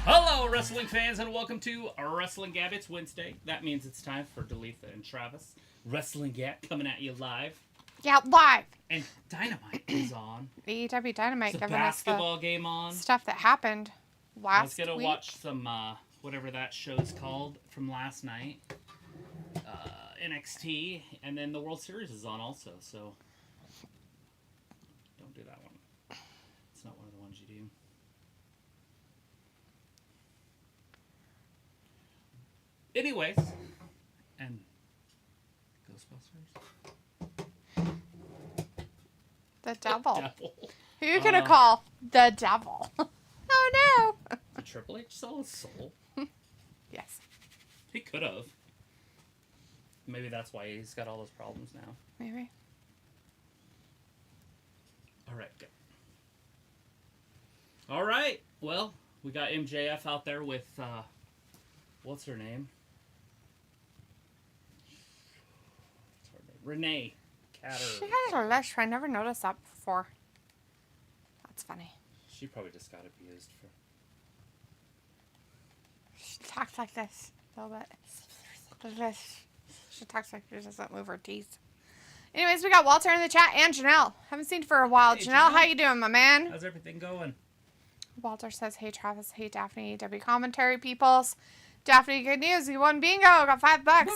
Hello, wrestling fans, and welcome to Wrestling Gab. It's Wednesday. That means it's time for Dalitha and Travis. Wrestling Gab coming at you live. Yeah, live. And Dynamite is on. AEW Dynamite It's a giving basketball us the game on. stuff that happened last I was going to watch some, whatever that show's called from last night. NXT, and then the World Series is on also, so don't do that one. It's not one of the ones you do. Anyways, and Ghostbusters. the devil. Devil. Who are you gonna call the devil? Oh no! Did Triple H sell his soul? Yes. He could have. Maybe that's why he's got all those problems now. Maybe. All right, go. All right. Well, we got MJF out there with what's her name? Renee Catter. She has a lush. I never noticed that before. That's funny. She probably just got abused for. She talks like this a little bit. Like this. She talks like she doesn't move her teeth. Anyways, we got Walter in the chat and Janelle. Haven't seen for a while. Hey, Janelle, how you doing, my man? How's everything going? Walter says, hey, Travis. Hey, Daphne. AEW commentary, peoples. Daphne, good news. You won bingo. Got $5. Woo.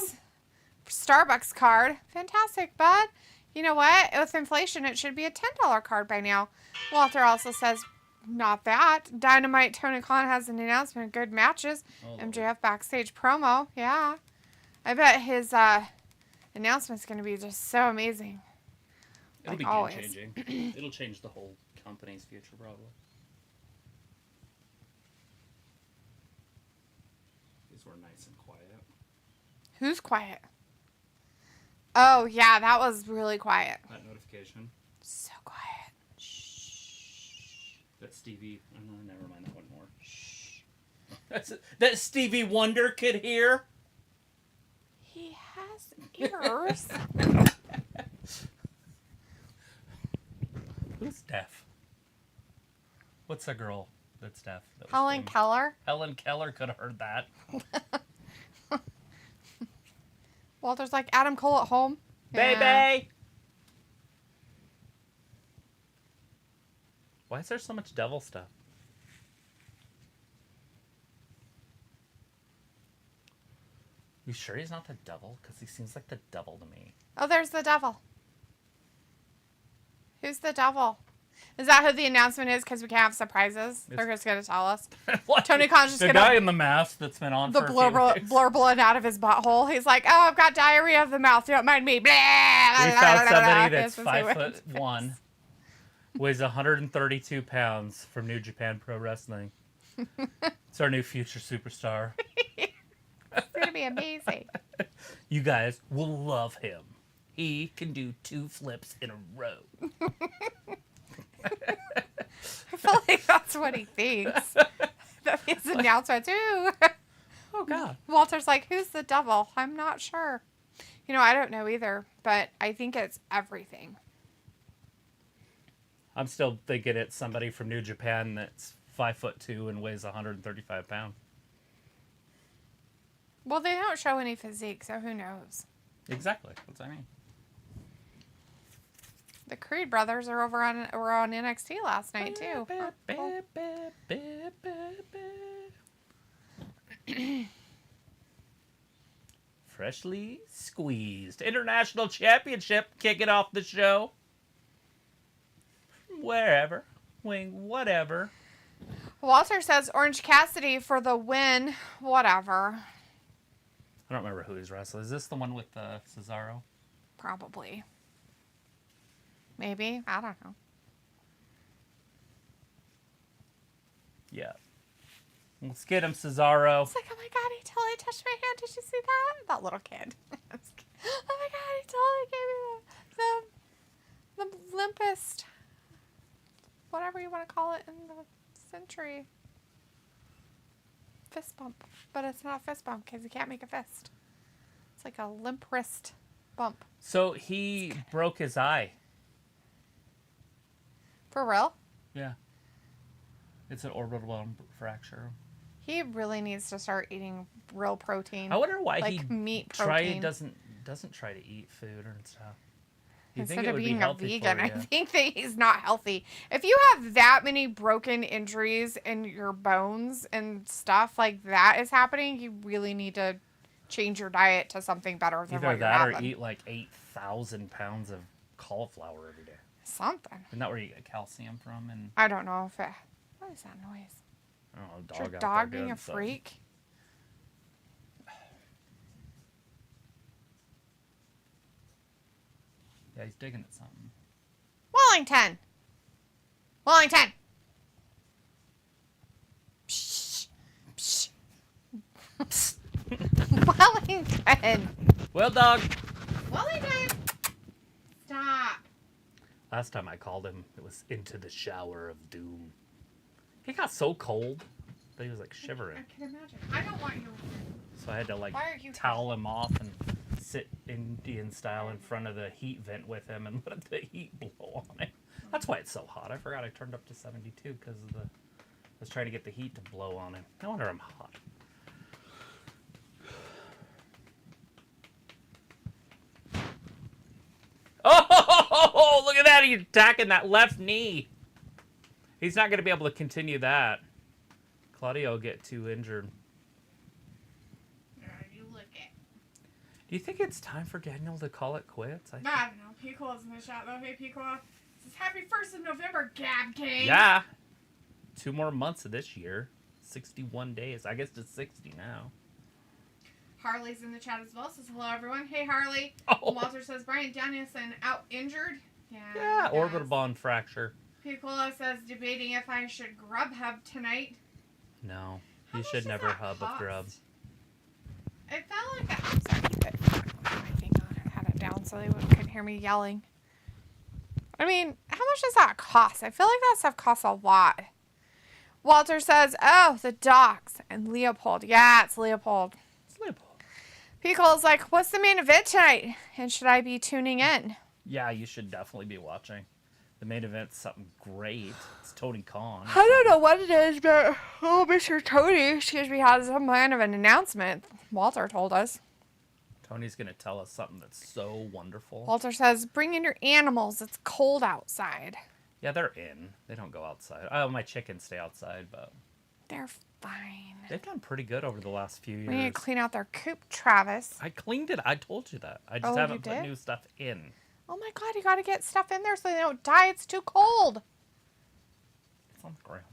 Starbucks card. Fantastic, bud. You know what? With inflation, it should be a $10 card by now. Walter also says, not that. Dynamite Tony Khan has an announcement. Good matches. Oh, MJF backstage promo. Yeah. I bet his announcement's going to be just so amazing. It'll be game-changing. It'll change the whole company's future, probably. These were nice and quiet. Who's quiet? Oh, yeah, that was really quiet. That notification. So quiet. Shh. That Stevie... Oh, no, never mind. That one more. Shh. That Stevie Wonder could hear. He has ears. Who's deaf? What's a girl that's deaf? Helen Keller. Helen Keller could have heard that. Walter's like, Adam Cole at home. Baby! Yeah. Why is there so much devil stuff? You sure he's not the devil? Because he seems like the devil to me. Oh, there's the devil. Who's the devil? Is that who the announcement is? Because we can't have surprises. They're just going to tell us. What? Tony Khan's just the going to... guy in the mask that's been on for a few weeks. Blurbling out of his butthole. He's like, oh, I've got diarrhea of the mouth. Don't mind me. Blah, We found somebody that's Yes, 5'1", weighs 132 pounds from New Japan Pro Wrestling. It's our new future superstar. It's going to be amazing. You guys will love him. He can do 2 flips in a row. I feel like that's what he thinks. That means announcement too. Oh, God. Walter's like, who's the devil? I'm not sure. You know, I don't know either, but I think it's everything. I'm still thinking it's somebody from New Japan that's 5'2" and weighs 135 pounds. Well, they don't show any physique, so who knows? Exactly. That's what I mean. The Creed brothers were on NXT last night too. Freshly squeezed. International Championship kicking off the show. Wherever. Wing, whatever. Walter says Orange Cassidy for the win. Whatever. I don't remember who he's wrestling. Is this the one with Cesaro? Probably. Maybe. I don't know. Yeah. Let's get him, Cesaro. It's like, oh my God, he totally touched my hand. Did you see that? That little kid. Oh my God, he totally gave me the limpest, whatever you want to call it in the century. Fist bump. But it's not a fist bump because you can't make a fist. It's like a limp wrist bump. So he broke his eye. For real? Yeah. It's an orbital bone fracture. He really needs to start eating real protein. I wonder why like he meat protein. doesn't try to eat food and stuff. You Instead think it of would being be a healthy vegan, for I you? think that he's not healthy. If you have that many broken injuries in your bones and stuff like that is happening, you really need to change your diet to something better than Either what you're that having. or eat like 8,000 pounds of cauliflower every day. Something. Isn't that where you get calcium from? And I don't know if it... What is that noise? I don't know, Is dog your out dog there being doing a something. freak? Yeah, he's digging at something. Wellington! Wellington! Psh. Psh. Wellington! Well, dog. Wellington! Stop. Last time I called him, it was into the shower of doom. He got so cold that he was like shivering. I can imagine. I don't want you. So I had to like Why are you towel him off and sit Indian style in front of the heat vent with him and let the heat blow on him. That's why it's so hot. I forgot I turned up to 72 because of I was trying to get the heat to blow on him. No wonder I'm hot. Oh, look at that. He's attacking that left knee. He's not going to be able to continue that. Claudio will get too injured. You look it. Do you think it's time for Daniel to call it quits? I don't know. Pico's in the shot though. Hey, Pico. This is happy 1st of November, Gab King. Yeah. 2 more months of this year. 61 days. I guess it's 60 now. Harley's in the chat as well. Says hello, everyone. Hey, Harley. Oh. Walter says Brian Danielson out injured. Yeah, orbital bone fracture. Picola says debating if I should Grubhub tonight. No, How you much should does never that hub with cost? Grub. It felt like that. I'm sorry. My thing on it had it down so they couldn't hear me yelling. I mean, how much does that cost? I feel like that stuff costs a lot. Walter says, oh, the docs and Leopold. Yeah, it's Leopold. It's Leopold. Picole's like, what's the main event tonight? And should I be tuning in? Yeah, you should definitely be watching. The main event's something great. It's Tony Khan. I don't know what it is, but Mr. Tony, has some kind of an announcement. Walter told us. Tony's going to tell us something that's so wonderful. Walter says, bring in your animals. It's cold outside. Yeah, they're in. They don't go outside. Oh, my chickens stay outside, but... They're fine. They've done pretty good over the last few years. We need to clean out their coop, Travis. I cleaned it. I told you that. I just Oh, haven't you put did? new stuff in. Oh my god, you gotta get stuff in there so they don't die. It's too cold. It's on the ground.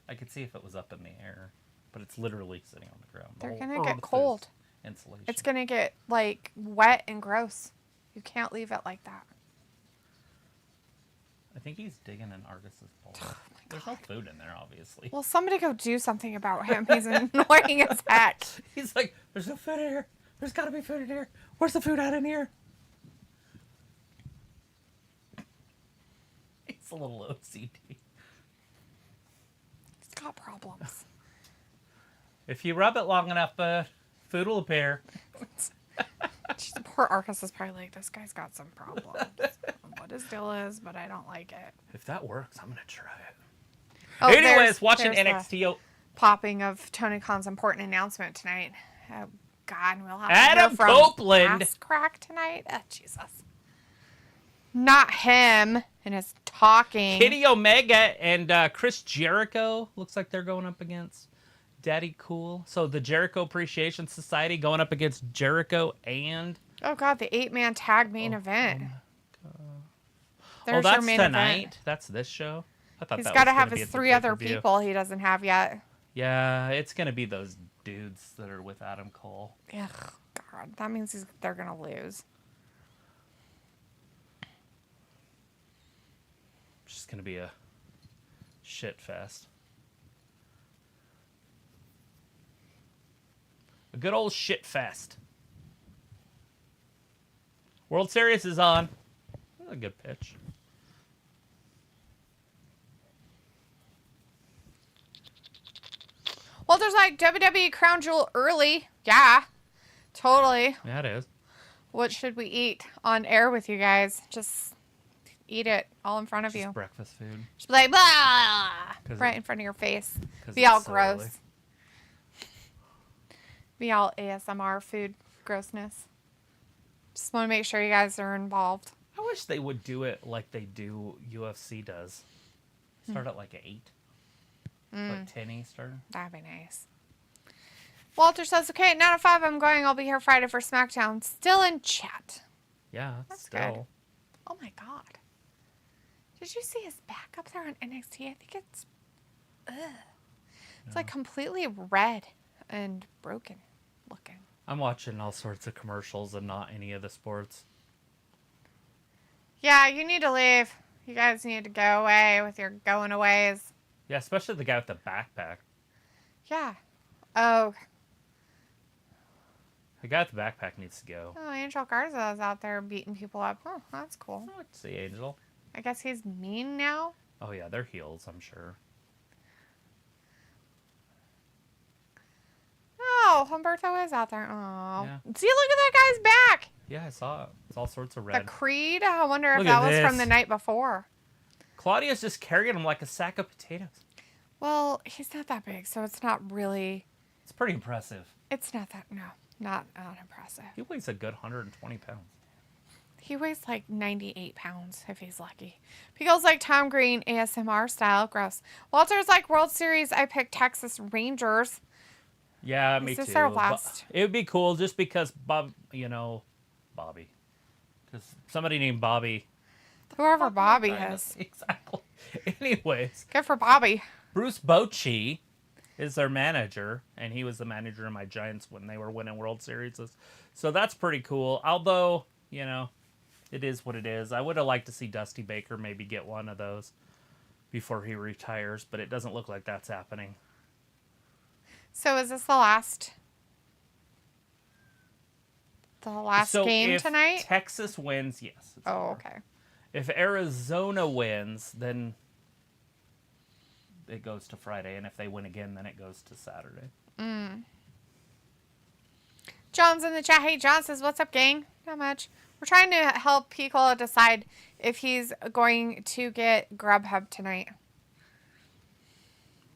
I could see if it was up in the air, but it's literally sitting on the ground. The They're whole gonna earth get is cold. Insulation. It's gonna get, like, wet and gross. You can't leave it like that. I think he's digging in Argus's bowl. There's no food in there, obviously. Well, somebody go do something about him. He's annoying as heck. He's like, there's no food in here. There's got to be food in here. Where's the food at in here? He's a little OCD. He's got problems. If you rub it long enough, food will appear. Jeez, poor Arcus is probably like, this guy's got some problems. What his deal is, but I don't like it. If that works, I'm going to try it. Oh, Anyways, watching there's NXT. Popping of Tony Khan's important announcement tonight. Oh, God, we'll have to Adam hear from Copeland. Ass Crack tonight. Oh, Jesus. Not him and his talking. Kenny Omega and Chris Jericho looks like they're going up against Daddy Cool. So the Jericho Appreciation Society going up against Jericho and... Oh, God, the 8-man tag main event. There's that's your main tonight. event. That's this show. I thought He's that got to was have gonna be his at the 3 other pay-per-view. people he doesn't have yet. Yeah, it's going to be those dudes that are with Adam Cole. Ugh, God, that means they're going to lose. It's just going to be a shit fest. A good old shit fest. World Series is on. That's a good pitch. Well, there's like WWE Crown Jewel early. Yeah, totally. Yeah, it is. What should we eat on air with you guys? Just eat it all in front of Just you. breakfast food. Just be like, blah, 'Cause right in front of your face. 'cause Be it's all so gross. early. be all ASMR food grossness. Just want to make sure you guys are involved. I wish they would do it like they do UFC does. Start at like 8. Like 10 Eastern. That'd be nice. Walter says, okay, 9 to 5, I'm going. I'll be here Friday for SmackDown. Still in chat. Yeah, That's still. good. Oh my God. Did you see his back up there on NXT? I think it's, it's like completely red and broken looking. I'm watching all sorts of commercials and not any of the sports. Yeah, you need to leave. You guys need to go away with your going aways. Yeah, especially the guy with the backpack. Yeah. Oh. The guy with the backpack needs to go. Oh, Angel Garza's out there beating people up. Oh, that's cool. I like to see Angel. I guess he's mean now. Oh yeah, they're heels, I'm sure. Oh, Humberto is out there. Oh. Yeah. See, look at that guy's back. Yeah, I saw it. It's all sorts of The red. Creed. I wonder if Look that at was from this. the night before. Claudia's just carrying him like a sack of potatoes. Well, he's not that big, so it's not really. It's pretty impressive. It's not that. No, not impressive. He weighs a good 120 pounds. He weighs like 98 pounds if he's lucky. Pickles like Tom Green, ASMR style. Gross. Walter's like World Series. I picked Texas Rangers. Yeah, me Is this too. our last? It would be cool just because Bobby. Because somebody named Bobby. Whoever Bobby Kinda- is. Exactly. Anyways, Good for Bobby. Bruce Bochy is their manager, and he was the manager of my Giants when they were winning World Series. So that's pretty cool. Although, it is what it is. I would have liked to see Dusty Baker maybe get one of those before he retires, but it doesn't look like that's happening. So is this the last So game if tonight? Texas wins, yes. it's Oh, over. okay. If Arizona wins, then it goes to Friday, and if they win again, then it goes to Saturday. John's in the chat. Hey, John says, what's up, gang? Not much. We're trying to help Pico decide if he's going to get Grubhub tonight.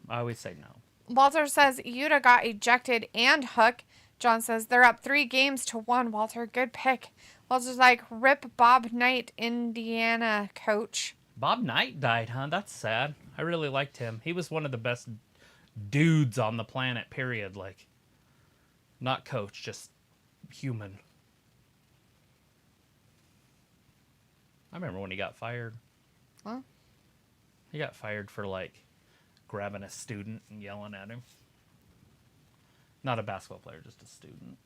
I always say no. Walter says, Yuta got ejected and Hook. John says, they're up 3-1. Walter, good pick. Walter's like, rip Bob Knight, Indiana coach. Bob Knight died, huh? That's sad. I really liked him. He was one of the best dudes on the planet, period. Like, not coach, just human. I remember when he got fired. Huh? He got fired for, like, grabbing a student and yelling at him. Not a basketball player, just a student.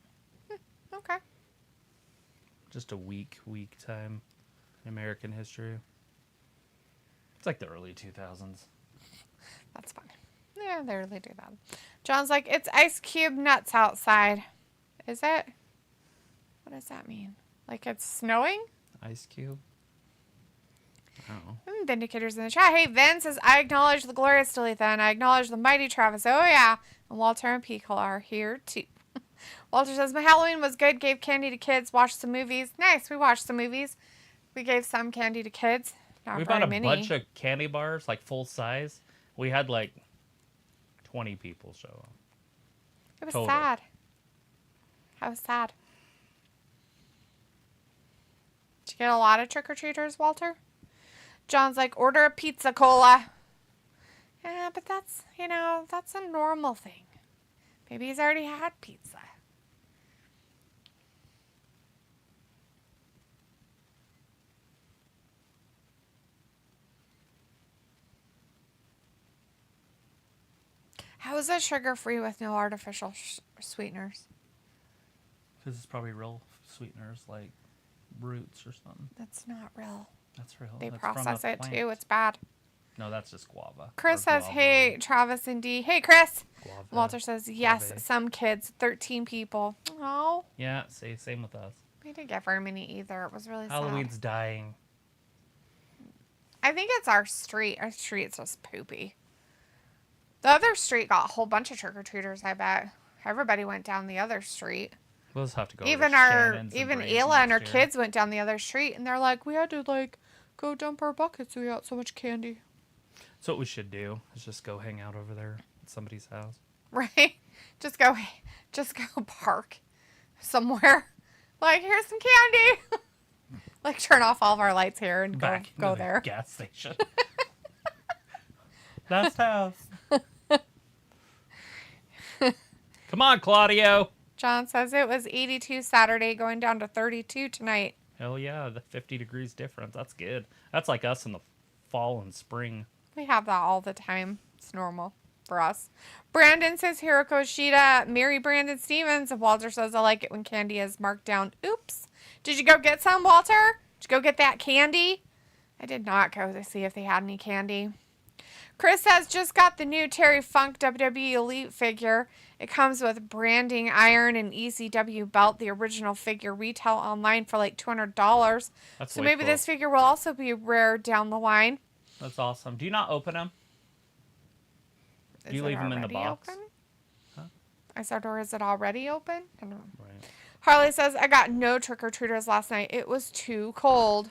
Okay. Just a weak time in American history. It's like the early 2000s. That's fine. Yeah, they really do that. John's like, it's Ice Cube nuts outside. Is it? What does that mean? Like it's snowing? Ice Cube? Oh. Vindicators in the chat. Hey, Vin says, I acknowledge the glorious Dalitha and I acknowledge the mighty Travis. Oh, yeah. And Walter and Pico are here, too. Walter says, my Halloween was good. Gave candy to kids. Watched some movies. Nice. We watched some movies. We gave some candy to kids. Not We very bought a many. bunch of candy bars, like full size. We had like 20 people show up. It was total. sad. I was sad. Did you get a lot of trick-or-treaters, Walter? John's like, order a pizza cola. Yeah, but that's, that's a normal thing. Maybe he's already had pizza. How is it sugar-free with no artificial sweeteners? Because it's probably real sweeteners, like roots or something. That's not real. That's real. They That's from process a it, plant. too. It's bad. No, that's just guava. Chris Or says, guava. hey, Travis and D. Hey, Chris. Guava. Walter says, yes, Guava. some kids, 13 people. Oh, Yeah, same with us. we didn't get very many either. It was really Halloween's sad. dying. I think it's our street. Our street's just poopy. The other street got a whole bunch of trick-or-treaters, I bet. Everybody went down the other street. We'll just have to go. Even to Shannon's and Bray's Ayla and her next year. kids went down the other street, and they're like, we had to, go dump our buckets. We got so much candy. That's what we should do. Is just go hang out over there at somebody's house. Right? Just go park somewhere. Like, here's some candy. Like, turn off all of our lights here and Back go into the there. gas station. Last house. Come on, Claudio. John says it was 82 Saturday, going down to 32 tonight. Hell yeah, the 50 degrees difference. That's good. That's like us in the fall and spring. We have that all the time. It's normal for us. Brandon says Hiroko Shida, Mary Brandon Stevens. And Walter says I like it when candy is marked down. Oops. Did you go get some, Walter? Did you go get that candy? I did not go to see if they had any candy. Chris says just got the new Terry Funk WWE Elite figure. It comes with branding iron and ECW belt. The original figure retail online for like $200. So maybe cool. this figure will also be rare down the line. That's awesome. Do you not open them? Do you leave them in the box? Open? Huh? I said, or is it already open? I don't know. Right. Harley says, I got no trick-or-treaters last night. It was too cold.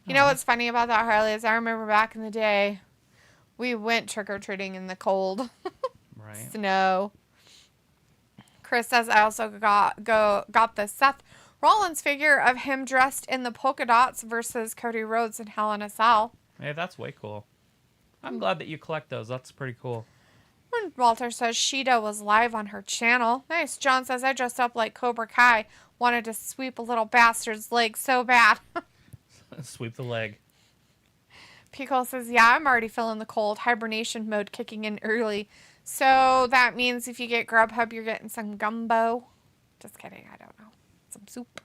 You know what's funny about that, Harley, is I remember back in the day, we went trick-or-treating in the cold. Right. Snow. Chris says, I also got the Seth Rollins figure of him dressed in the polka dots versus Cody Rhodes and Hell in a Cell. Hey, that's way cool. I'm glad that you collect those. That's pretty cool. And Walter says Shida was live on her channel. Nice. John says, I dressed up like Cobra Kai. Wanted to sweep a little bastard's leg so bad. Sweep the leg. Pico says, yeah, I'm already feeling the cold. Hibernation mode kicking in early. So that means if you get Grubhub, you're getting some gumbo. Just kidding. I don't know. Some soup.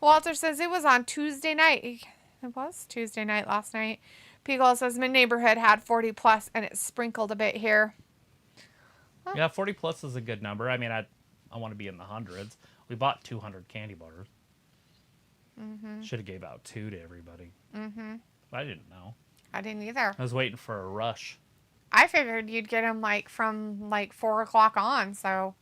Walter says it was on Tuesday night. It was Tuesday night last night. Pico says my neighborhood had 40 plus and it sprinkled a bit here. Huh? Yeah, 40 plus is a good number. I mean, I want to be in the hundreds. We bought 200 candy bars. Mm-hmm. Should have gave out 2 to everybody. Mm-hmm. I didn't know. I didn't either. I was waiting for a rush. I figured you'd get them like from like 4 o'clock on. So,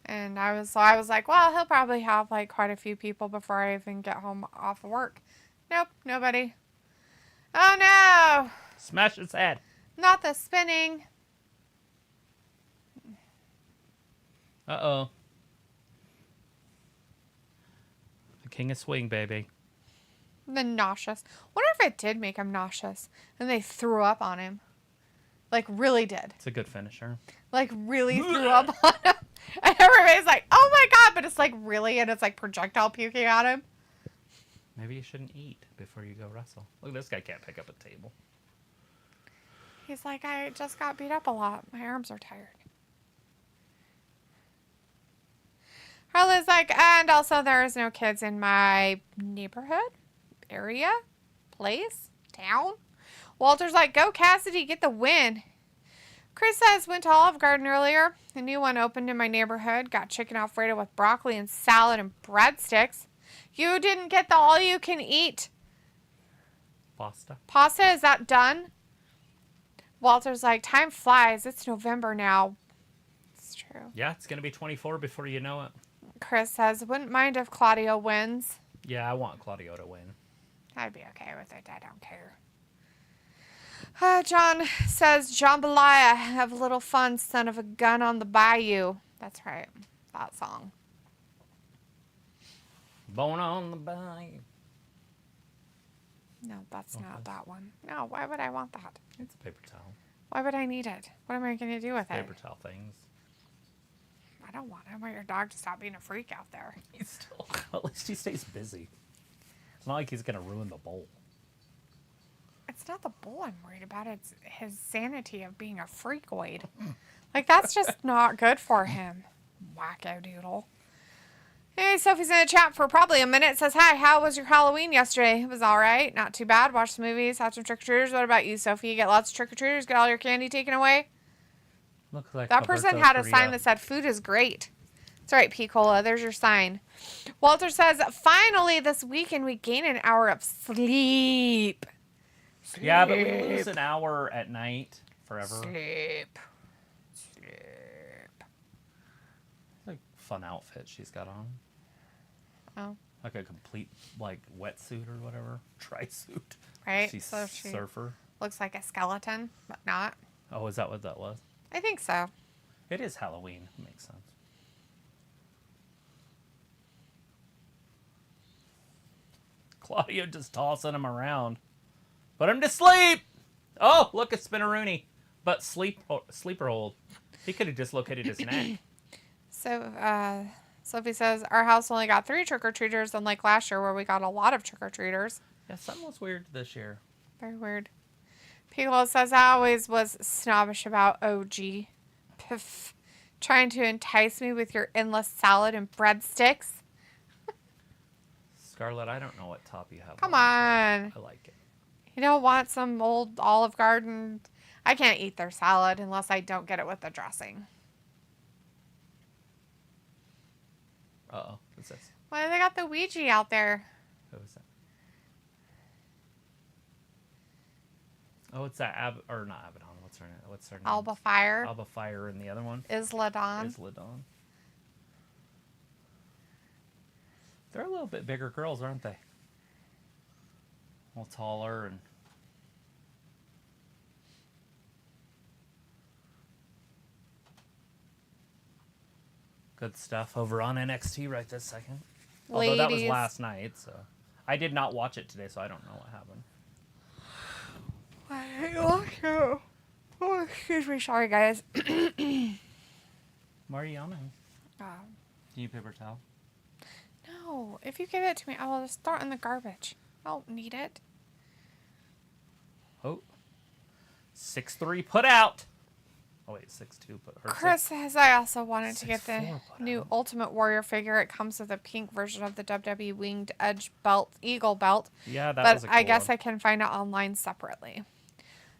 and I was like, well, he'll probably have like quite a few people before I even get home off of work. Nope, nobody. Oh no! Smash its head. Not the spinning. Uh-oh. The king of swing, baby. The nauseous. Wonder if it did make him nauseous and they threw up on him. Like, really did. It's a good finisher. Like, really threw up on him. And everybody's like, oh my god, but it's like, really? And it's like projectile puking on him. Maybe you shouldn't eat before you go wrestle. Look, this guy can't pick up a table. He's like, I just got beat up a lot. My arms are tired. Harley's like, and also there's no kids in my neighborhood, area, place, town. Walter's like, go Kassidy, get the win. Chris says, went to Olive Garden earlier. A new one opened in my neighborhood. Got chicken Alfredo with broccoli and salad and breadsticks. You didn't get the all-you-can-eat Pasta. pasta. Is that done? Walter's like, time flies. It's November now. It's true. Yeah, it's going to be 24 before you know it. Chris says, wouldn't mind if Claudio wins. Yeah, I want Claudio to win. I'd be okay with it. I don't care. John says, Jambalaya, have a little fun, son of a gun on the bayou. That's right. That song. Born on the bayou. No, that's not that one. No, why would I want that? It's a paper towel. Why would I need it? What am I going to do with it? Paper towel things. I don't want it. I want your dog to stop being a freak out there. He's still, at least he stays busy. It's not like he's going to ruin the bowl. It's not the bull I'm worried about. It's his sanity of being a freakoid. Like, that's just not good for him. Wacko doodle. Hey, Sophie's in the chat for probably a minute. Says, hi, how was your Halloween yesterday? It was all right. Not too bad. Watched some movies. Had some trick-or-treaters. What about you, Sophie? You get lots of trick-or-treaters? Get all your candy taken away? Looks like That person had a sign that said, food is great. That's right, P-Cola. There's your sign. Walter says, finally, this weekend we gain an hour of sleep. Yeah, but we lose an hour at night forever. Sleep. Like fun outfit she's got on. Oh. Like a complete like wetsuit or whatever. Tri-suit. Right. She's So she surfer. looks like a skeleton, but not. Oh, is that what that was? I think so. It is Halloween. Makes sense. Claudio just tossing him around. Put him to sleep! Oh, look, it's Spinneroonie. But sleeper hold. He could have dislocated his neck. So, Sophie says, our house only got 3 trick-or-treaters, unlike last year where we got a lot of trick-or-treaters. Yeah, something was weird this year. Very weird. Piccolo says, I always was snobbish about OG. Piff. Trying to entice me with your endless salad and breadsticks. Scarlett, I don't know what top you have. Come on. I like it. You don't want some old Olive Garden? I can't eat their salad unless I don't get it with the dressing. Uh-oh. What's this? Why they got the Ouija out there? Who is that? Oh, it's that or not Abaddon. What's her name? Alba Fire. Alba Fire and the other one? Isladon. They're a little bit bigger girls, aren't they? A little taller and... Good stuff over on NXT right this second. Although that was last night, so... I did not watch it today, so I don't know what happened. Oh, excuse me. Sorry, guys. Why are you yawning? Oh. Do you need paper towel? No. If you give it to me, I will just throw it in the garbage. I don't need it. Oh. 6'3", put out! Oh, wait, 6'2", put her. Chris says, I also wanted to get the 6'4", new Ultimate Warrior figure. It comes with a pink version of the WWE Winged Edge belt, Eagle belt. Yeah, that was a cool But I guess one. I can find it online separately.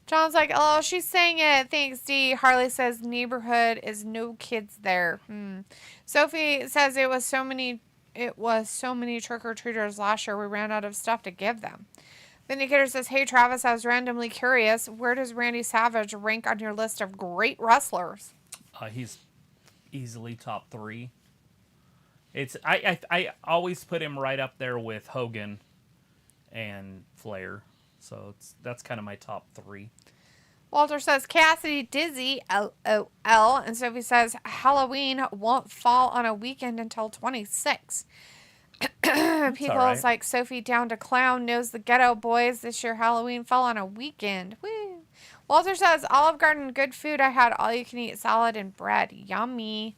John's like, oh, she's saying it. Thanks, D. Harley says, neighborhood is no kids there. Sophie says it was so many trick-or-treaters last year we ran out of stuff to give them. Vindicator says, hey, Travis, I was randomly curious. Where does Randy Savage rank on your list of great wrestlers? He's easily top 3. I always put him right up there with Hogan and Flair. So that's kind of my top 3. Walter says, Kassidy dizzy, LOL. And Sophie says, Halloween won't fall on a weekend until 26. People's right. like, Sophie down to clown, knows the ghetto boys. This year Halloween fell on a weekend. Woo. Walter says, Olive Garden, good food. I had all-you-can-eat salad and bread. Yummy.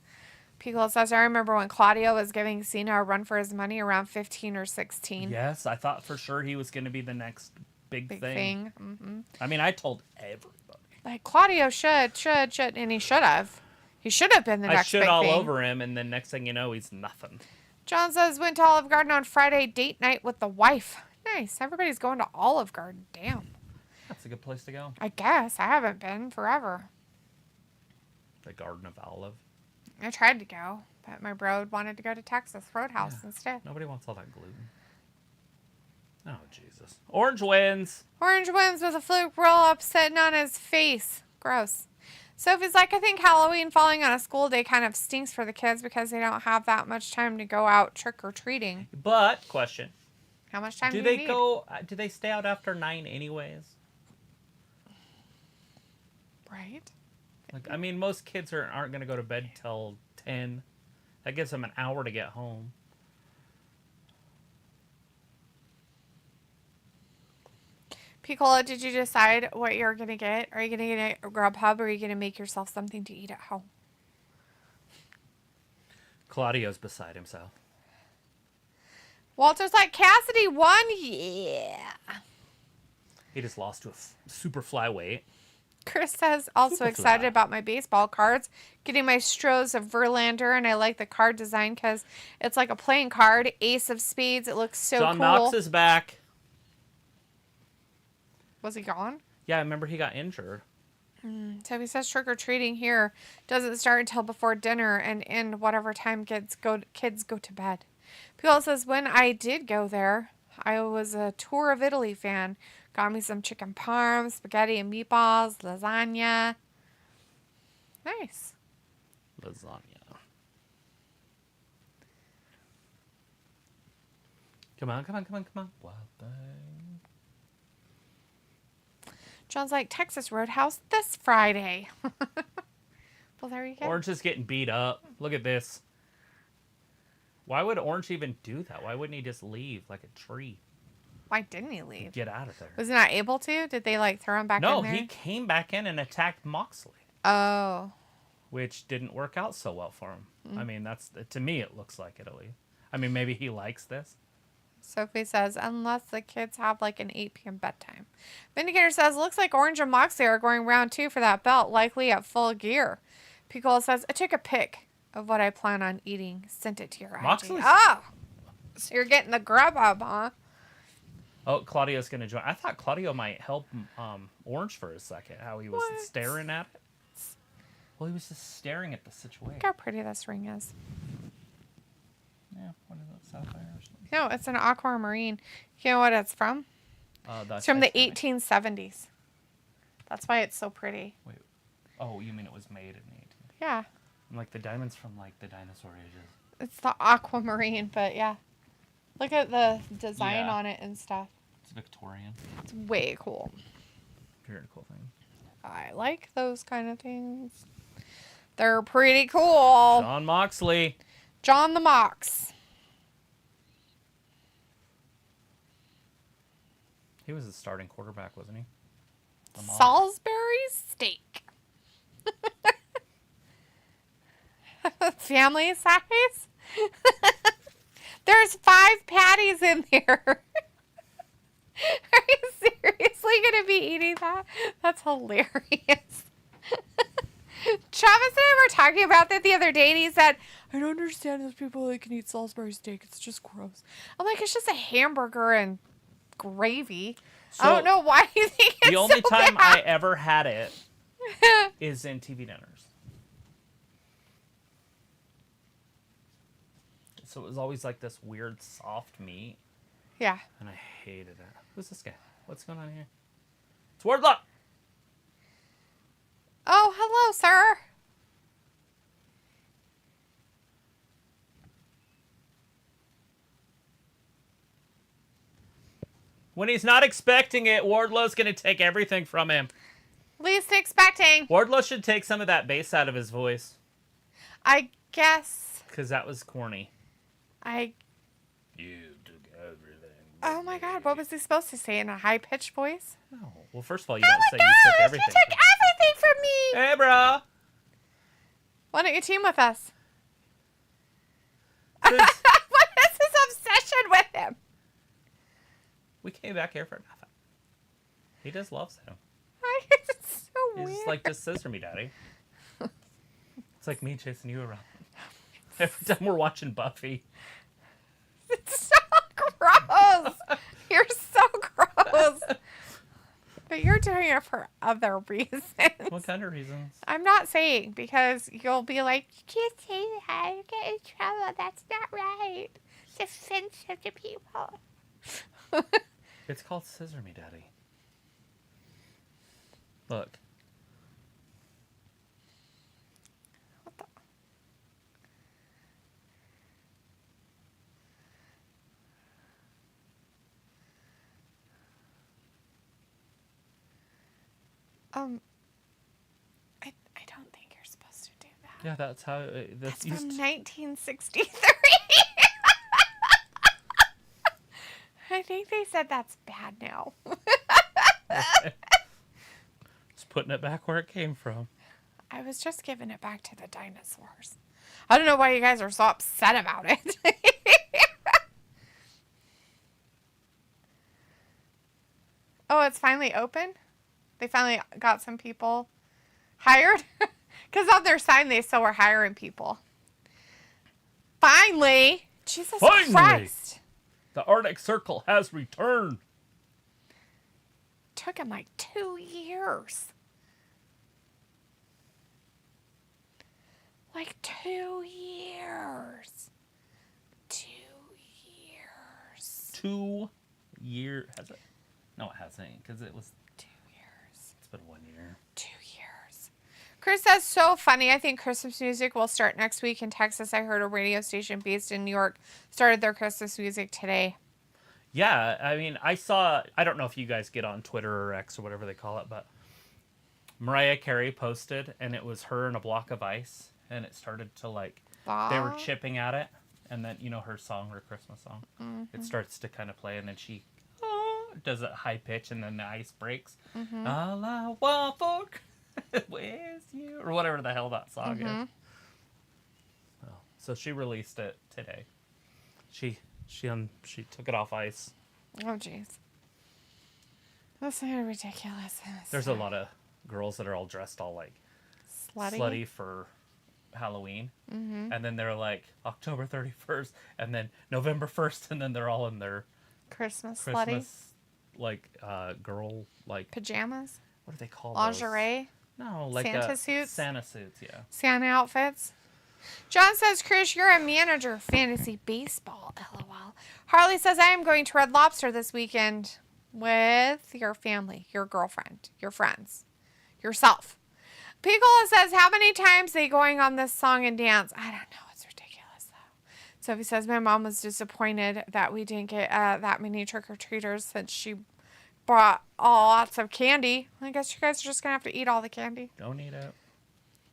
Piccolo says, I remember when Claudio was giving Cena a run for his money around 15 or 16. Yes, I thought for sure he was going to be the next big thing. Mm-hmm. I mean, I told everybody. Like, Claudio should, and he should have. He should have been the next big thing. I should all over him, and then next thing you know, he's nothing. John says, went to Olive Garden on Friday, date night with the wife. Nice. Everybody's going to Olive Garden. Damn. That's a good place to go. I guess. I haven't been forever. The Garden of Olive. I tried to go, but my bro wanted to go to Texas Roadhouse instead. Nobody wants all that gluten. Oh, Jesus. Orange wins. Orange wins with a fluke roll-up sitting on his face. Gross. Sophie's like, I think Halloween falling on a school day kind of stinks for the kids because they don't have that much time to go out trick-or-treating. But, question. How much time do they you need? do they stay out after 9 anyways? Right. Like, I mean, most kids aren't going to go to bed till 10. That gives them an hour to get home. Piccola, did you decide what you're going to get? Are you going to get a Grubhub or are you going to make yourself something to eat at home? Claudio's beside himself. Walter's like, Kassidy won? Yeah. He just lost to a super flyweight. Chris says, also excited about my baseball cards. Getting my Strohs of Verlander, and I like the card design because it's like a playing card. Ace of Spades. It looks so John cool. Knox is back. Was he gone? Yeah, I remember he got injured. So he says trick-or-treating here doesn't start until before dinner and end whatever time kids go to bed. People says, when I did go there, I was a Tour of Italy fan. Got me some chicken parm, spaghetti and meatballs, lasagna. Nice. Lasagna. Come on. Wild thing. John's like, Texas Roadhouse this Friday. Well, there you go. Orange is getting beat up. Look at this. Why would Orange even do that? Why wouldn't he just leave like a tree? Why didn't he leave? Get out of there. Was he not able to? Did they like throw him back in there? No, he came back in and attacked Moxley. Oh. Which didn't work out so well for him. I mean, that's to me it looks like it at least. I mean, maybe he likes this. Sophie says, unless the kids have like an 8 p.m. bedtime. Vindicator says, looks like Orange and Moxley are going round 2 for that belt, likely at full gear. Picola says, I took a pic of what I plan on eating. Sent it to your IG. Oh! So you're getting the grub up, huh? Oh, Claudio's going to join. I thought Claudio might help Orange for a second, how he was staring at it. Well, he was just staring at the situation. Look how pretty this ring is. Yeah, what is it, Sapphire or something? No, it's an aquamarine. You know what it's from? It's from the 1870s. That's why it's so pretty. Wait. Oh, you mean it was made in the 18th? Yeah. Like the diamonds from like the dinosaur ages. It's the aquamarine, but yeah. Look at the design on it and stuff. It's Victorian. It's way cool. Very cool thing. I like those kind of things. They're pretty cool. John Moxley. John the Mox. He was the starting quarterback, wasn't he? Salisbury steak. Family size? There's 5 patties in there. Are you seriously going to be eating that? That's hilarious. Travis and I were talking about that the other day, and he said, I don't understand those people that can eat Salisbury steak. It's just gross. I'm like, it's just a hamburger and gravy. So I don't know why you think it's the only so time bad. I ever had it is in TV dinners. So it was always like this weird soft meat. Yeah. And I hated it. Who's this guy? What's going on here? It's Wardlow! Oh, hello, sir. When he's not expecting it, Wardlow's going to take everything from him. Least expecting. Wardlow should take some of that bass out of his voice. I guess. Because that was corny. You took everything. Oh my God, what was he supposed to say in a high-pitched voice? No. Well, first of all, you don't say you took everything. You took everything from me! Hey, bro! Why don't you team with us? What is his obsession with him? We came back here for nothing. He just loves him. It's so weird. He's like, just scissor me, daddy. It's like me chasing you around. Every time we're watching Buffy. It's so gross. You're so gross. But you're doing it for other reasons. What kind of reasons? I'm not saying, because you'll be like, you can't say that. You get in trouble. That's not right. It's offensive to people. It's called Scissor Me, Daddy. Look. What the? I don't think you're supposed to do that. Yeah, that's how... That's from 1963. I think they said that's bad now. Just putting it back where it came from. I was just giving it back to the dinosaurs. I don't know why you guys are so upset about it. Oh, it's finally open? They finally got some people hired? Because on their sign they still were hiring people. Finally! Jesus Christ! The Arctic Circle has returned. Took him like 2 years. Like 2 years. 2 years. 2 years. Has it? No, it hasn't, because it was 2 years. It's been 1 year. 2 years. Chris says, so funny. I think Christmas music will start next week in Texas. I heard a radio station based in New York started their Christmas music today. Yeah, I mean, I don't know if you guys get on Twitter or X or whatever they call it, but Mariah Carey posted, and it was her and a block of ice, and it started to like they were chipping at it, and then her song, her Christmas song, it starts to kind of play, and then she does a high pitch, and then the ice breaks. All I want for with you, or whatever the hell that song is. Well, so she released it today. She took it off ice. Oh jeez, that's so ridiculous. There's a lot of girls that are all dressed all like slutty for Halloween, and then they're like October 31st, and then November 1st, and then they're all in their Christmas slutty, like girl like pajamas. What do they call lingerie? Those? No, like Santa suits. Santa suits, yeah. Santa outfits. John says, Chris, you're a manager. Fantasy baseball. LOL. Harley says, I am going to Red Lobster this weekend with your family, your girlfriend, your friends, yourself. Piccola says, how many times are they going on this song and dance? I don't know. It's ridiculous, though. Sophie says, my mom was disappointed that we didn't get that many trick-or-treaters since she brought lots of candy. I guess you guys are just going to have to eat all the candy. Don't eat it.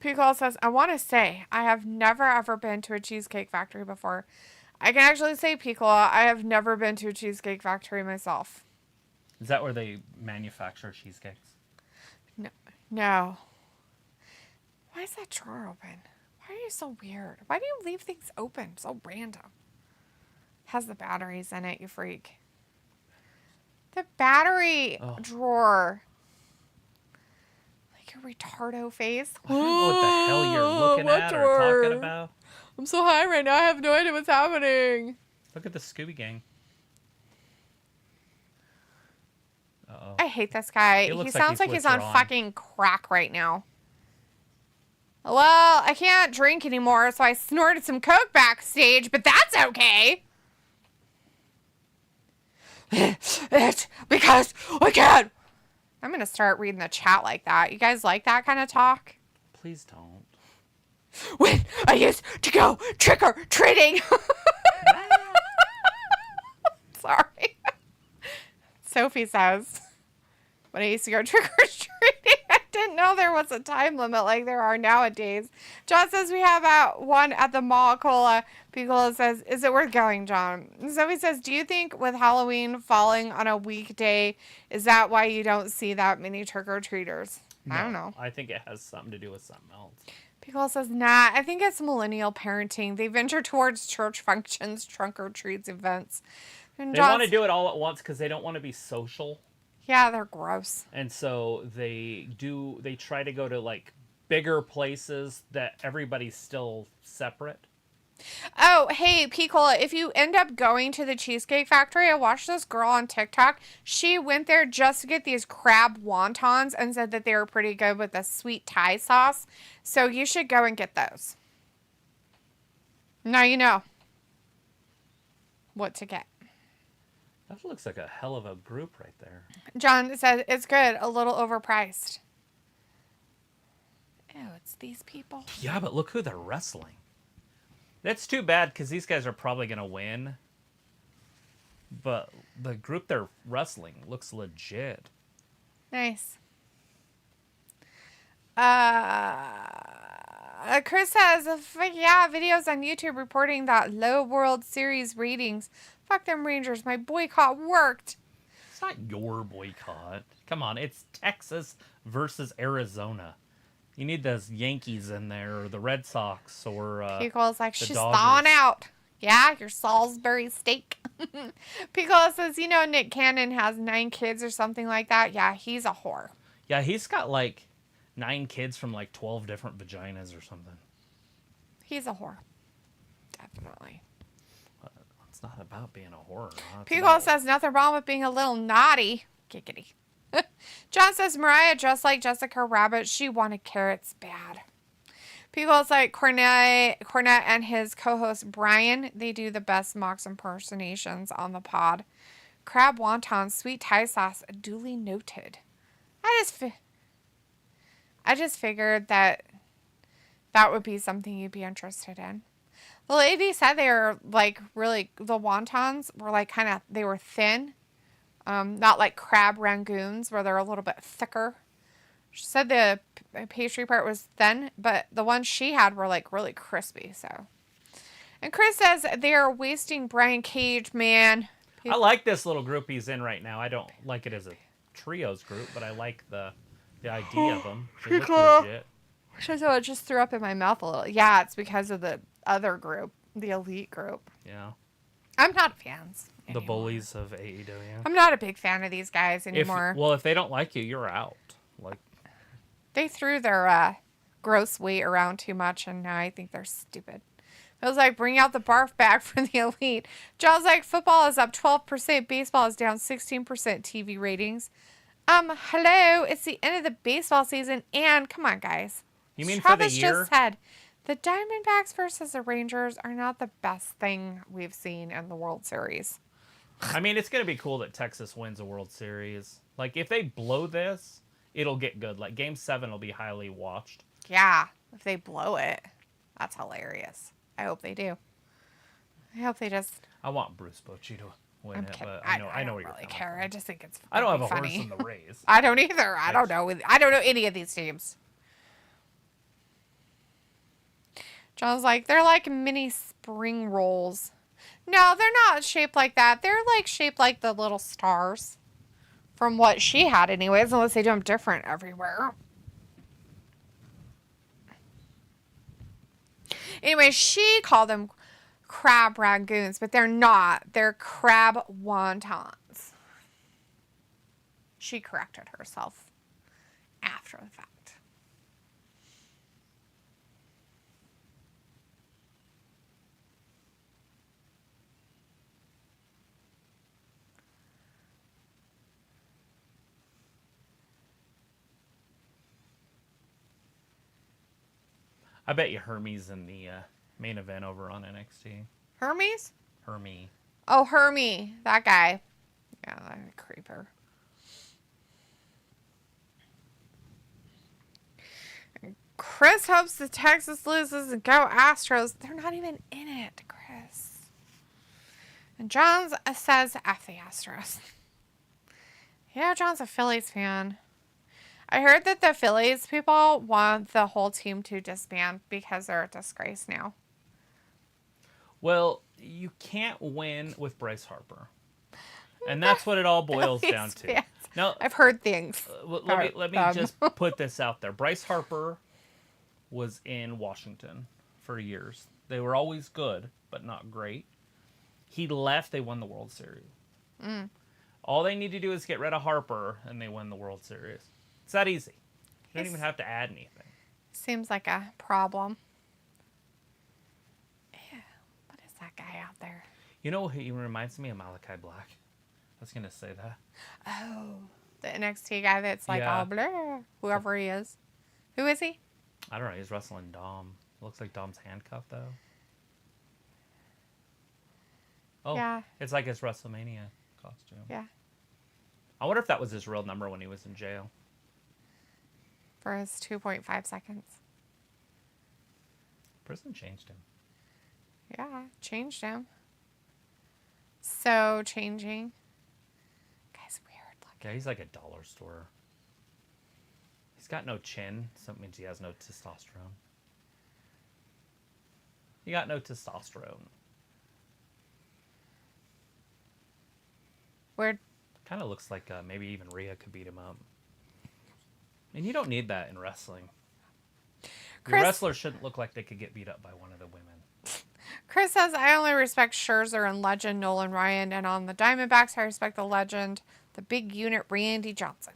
Piccola says, I want to say, I have never, ever been to a Cheesecake Factory before. I can actually say, Piccola, I have never been to a Cheesecake Factory myself. Is that where they manufacture cheesecakes? No. Why is that drawer open? Why are you so weird? Why do you leave things open? So random. Has the batteries in it, you freak. The battery drawer. Like your retardo face. I don't know what the hell you're looking at or talking about. I'm so high right now. I have no idea what's happening. Look at the Scooby Gang. Uh-oh. I hate this guy. He sounds like he's on fucking crack right now. Well, I can't drink anymore, so I snorted some Coke backstage, but that's okay. It's because I can. I'm going to start reading the chat like that. You guys like that kind of talk? Please don't. When I used to go trick-or-treating. Sorry. Sophie says, when I used to go trick-or-treating, I didn't know there was a time limit like there are nowadays. John says we have one at the mall. Piccola says, is it worth going, John? Sophie says, do you think with Halloween falling on a weekday, is that why you don't see that many trick-or-treaters? No, I don't know. I think it has something to do with something else. Piccola says, nah, I think it's millennial parenting. They venture towards church functions, trunk-or-treats, events. And they want to do it all at once because they don't want to be social. Yeah, they're gross. And so they try to go to like bigger places that everybody's still separate. Oh, hey, Piccola, if you end up going to the Cheesecake Factory, I watched this girl on TikTok. She went there just to get these crab wontons and said that they were pretty good with the sweet Thai sauce. So you should go and get those. Now you know what to get. That looks like a hell of a group right there. John said it's good, a little overpriced. Ew, it's these people. Yeah, but look who they're wrestling. That's too bad because these guys are probably going to win. But the group they're wrestling looks legit. Nice. Chris says, yeah, videos on YouTube reporting that low World Series ratings. Fuck them Rangers. My boycott worked. It's not your boycott. Come on, it's Texas versus Arizona. You need those Yankees in there, or the Red Sox, or Piccola like, she's Dodgers. thawing out. Yeah, your Salisbury steak. Piccola says, you know, Nick Cannon has 9 kids or something like that. Yeah, he's a whore. Yeah, he's got like 9 kids from like 12 different vaginas or something. He's a whore. Definitely. It's not about being a whore. Piccola says nothing wrong with being a little naughty. Giggity. John says Mariah dressed like Jessica Rabbit. She wanted carrots bad. Piccola like Cornette and his co-host Brian. They do the best Mox impersonations on the pod. Crab wonton, sweet Thai sauce, duly noted. I just figured that would be something you'd be interested in. The lady said they were like really, the wontons were like they were thin. Not like crab rangoons where they're a little bit thicker. She said the pastry part was thin, but the ones she had were like really crispy. So, and Chris says they are wasting Brian Cage, man. I like this little group he's in right now. I don't like it as a trios group, but I like the idea of them. They look legit. So it just threw up in my mouth a little. Yeah, it's because of the other group, the elite group. Yeah. I'm not fans The bullies of AEW. I'm not a big fan of these guys anymore. If they don't like you, you're out. Like, they threw their gross weight around too much, and now I think they're stupid. It was like, bring out the barf bag for the elite. John's like, football is up 12%, baseball is down 16% TV ratings. Hello, it's the end of the baseball season, and come on, guys. You mean Travis for the year? just said the Diamondbacks versus the Rangers are not the best thing we've seen in the World Series. I mean, it's going to be cool that Texas wins a World Series. Like, if they blow this, it'll get good. Like, Game 7 will be highly watched. Yeah, if they blow it, that's hilarious. I hope they do. I hope they just... I want Bruce Bochy to win it, but I know where you're really coming care. from. I just think it's I don't have a funny. horse in the race. I don't either. I don't know any of these teams. John's like, they're like mini spring rolls. No, they're not shaped like that. They're like shaped like the little stars. From what she had anyways, unless they do them different everywhere. Anyway, she called them crab rangoons, but they're not. They're crab wontons. She corrected herself after the fact. I bet you Hermes in the main event over on NXT. Hermes? Hermie. Oh, Hermie. That guy. Yeah, that creeper. Chris hopes the Texas loses and go Astros. They're not even in it, Chris. And John says F the Astros. Yeah, John's a Phillies fan. I heard that the Phillies people want the whole team to disband because they're a disgrace now. Well, you can't win with Bryce Harper. And that's what it all boils down to. Fans. Now, I've heard things. let me just put this out there. Bryce Harper was in Washington for years. They were always good, but not great. He left, they won the World Series. All they need to do is get rid of Harper, and they win the World Series. It's that easy. You don't even have to add anything. Seems like a problem. Ew, what is that guy out there? You know, he reminds me of Malachi Black. I was going to say that. Oh, the NXT guy that's like Yeah. all blur. Whoever he is. Who is he? I don't know. He's wrestling Dom. Looks like Dom's handcuffed, though. Oh, Yeah. It's like his WrestleMania costume. Yeah. I wonder if that was his real number when he was in jail. For his 2.5 seconds. Prison changed him. Yeah, changed him. So changing. Guy's weird looking. Yeah, he's like a dollar store. He's got no chin, so that means he has no testosterone. He got no testosterone. Weird. Kind of looks like maybe even Rhea could beat him up. And you don't need that in wrestling. Your wrestlers shouldn't look like they could get beat up by one of the women. Chris says, I only respect Scherzer and legend Nolan Ryan, and on the Diamondbacks, I respect the legend, the big unit, Randy Johnson.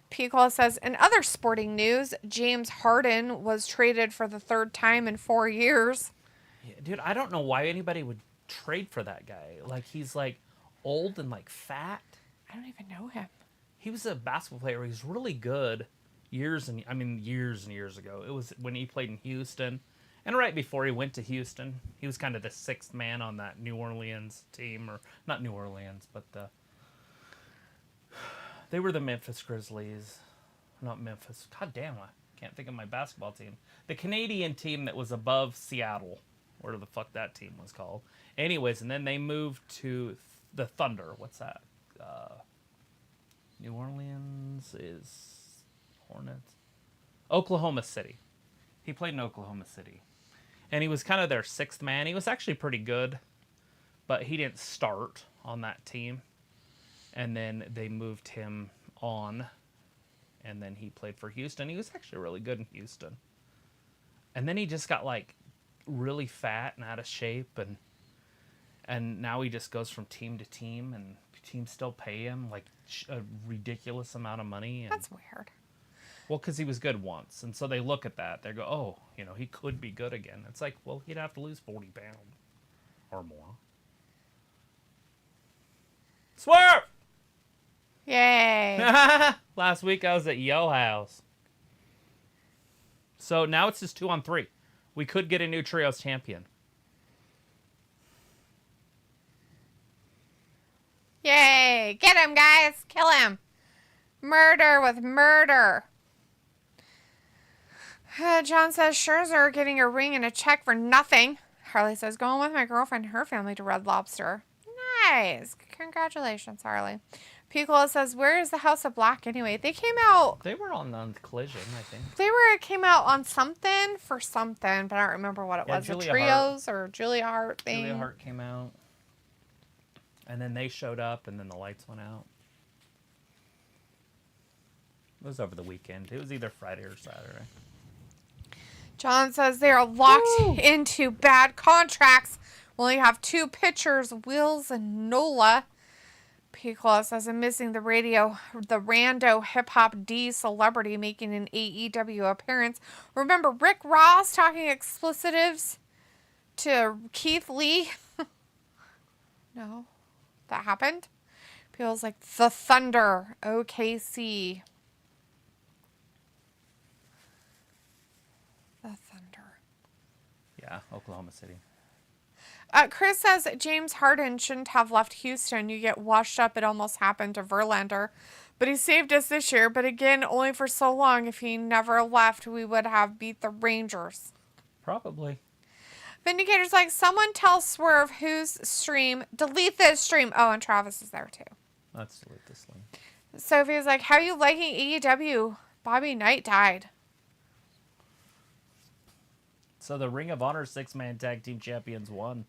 Pico says, in other sporting news, James Harden was traded for the third time in 4 years. Yeah, dude, I don't know why anybody would trade for that guy. Like, he's like old and like fat. I don't even know him. He was a basketball player. He was really good years and years ago. It was when he played in Houston. And right before he went to Houston, he was kind of the sixth man on that New Orleans team. Or not New Orleans, but they were the Memphis Grizzlies. Not Memphis. God damn, I can't think of my basketball team. The Canadian team that was above Seattle. Whatever the fuck that team was called. Anyways, and then they moved to the Thunder. What's that? New Orleans is... Hornets. Oklahoma City. He played in Oklahoma City. And he was kind of their sixth man. He was actually pretty good, but he didn't start on that team. And then they moved him on, and then he played for Houston. He was actually really good in Houston. And then he just got, like, really fat and out of shape, and now he just goes from team to team, and teams still pay him, like, a ridiculous amount of money. And, That's weird. well, because he was good once, and so they look at that. They go, oh, you know, he could be good again. It's like, well, he'd have to lose 40 pounds or more. Swerve! Yay. Last week I was at Yo House. So now it's just 2-on-3. We could get a new trios champion. Yay. Get him, guys. Kill him. Murder with murder. John says, Scherzer getting a ring and a check for nothing. Harley says, going with my girlfriend and her family to Red Lobster. Nice. Congratulations, Harley. Piccolo says, where is the House of Black anyway? They came out. They were on Collision, I think. Came out on something for something, but I don't remember what it was. The trios or Julia Hart thing. Julia Hart came out. And then they showed up, and then the lights went out. It was over the weekend. It was either Friday or Saturday. John says they are locked into bad contracts. We only have 2 pitchers, Wills and Nola. Piccolo says, I'm missing the rando hip-hop D celebrity making an AEW appearance. Remember Rick Ross talking explicitives to Keith Lee? No. That happened? Piccolo's like, the Thunder, OKC. The Thunder. Yeah, Oklahoma City. Chris says James Harden shouldn't have left Houston. You get washed up. It almost happened to Verlander. But he saved us this year. But again, only for so long. If he never left, we would have beat the Rangers. Probably. Vindicator's like, someone tell Swerve whose stream. Delete this stream. Oh, and Travis is there too. Let's delete this link. Sophie's like, how are you liking AEW? Bobby Knight died. So the Ring of Honor 6-man tag team champions won.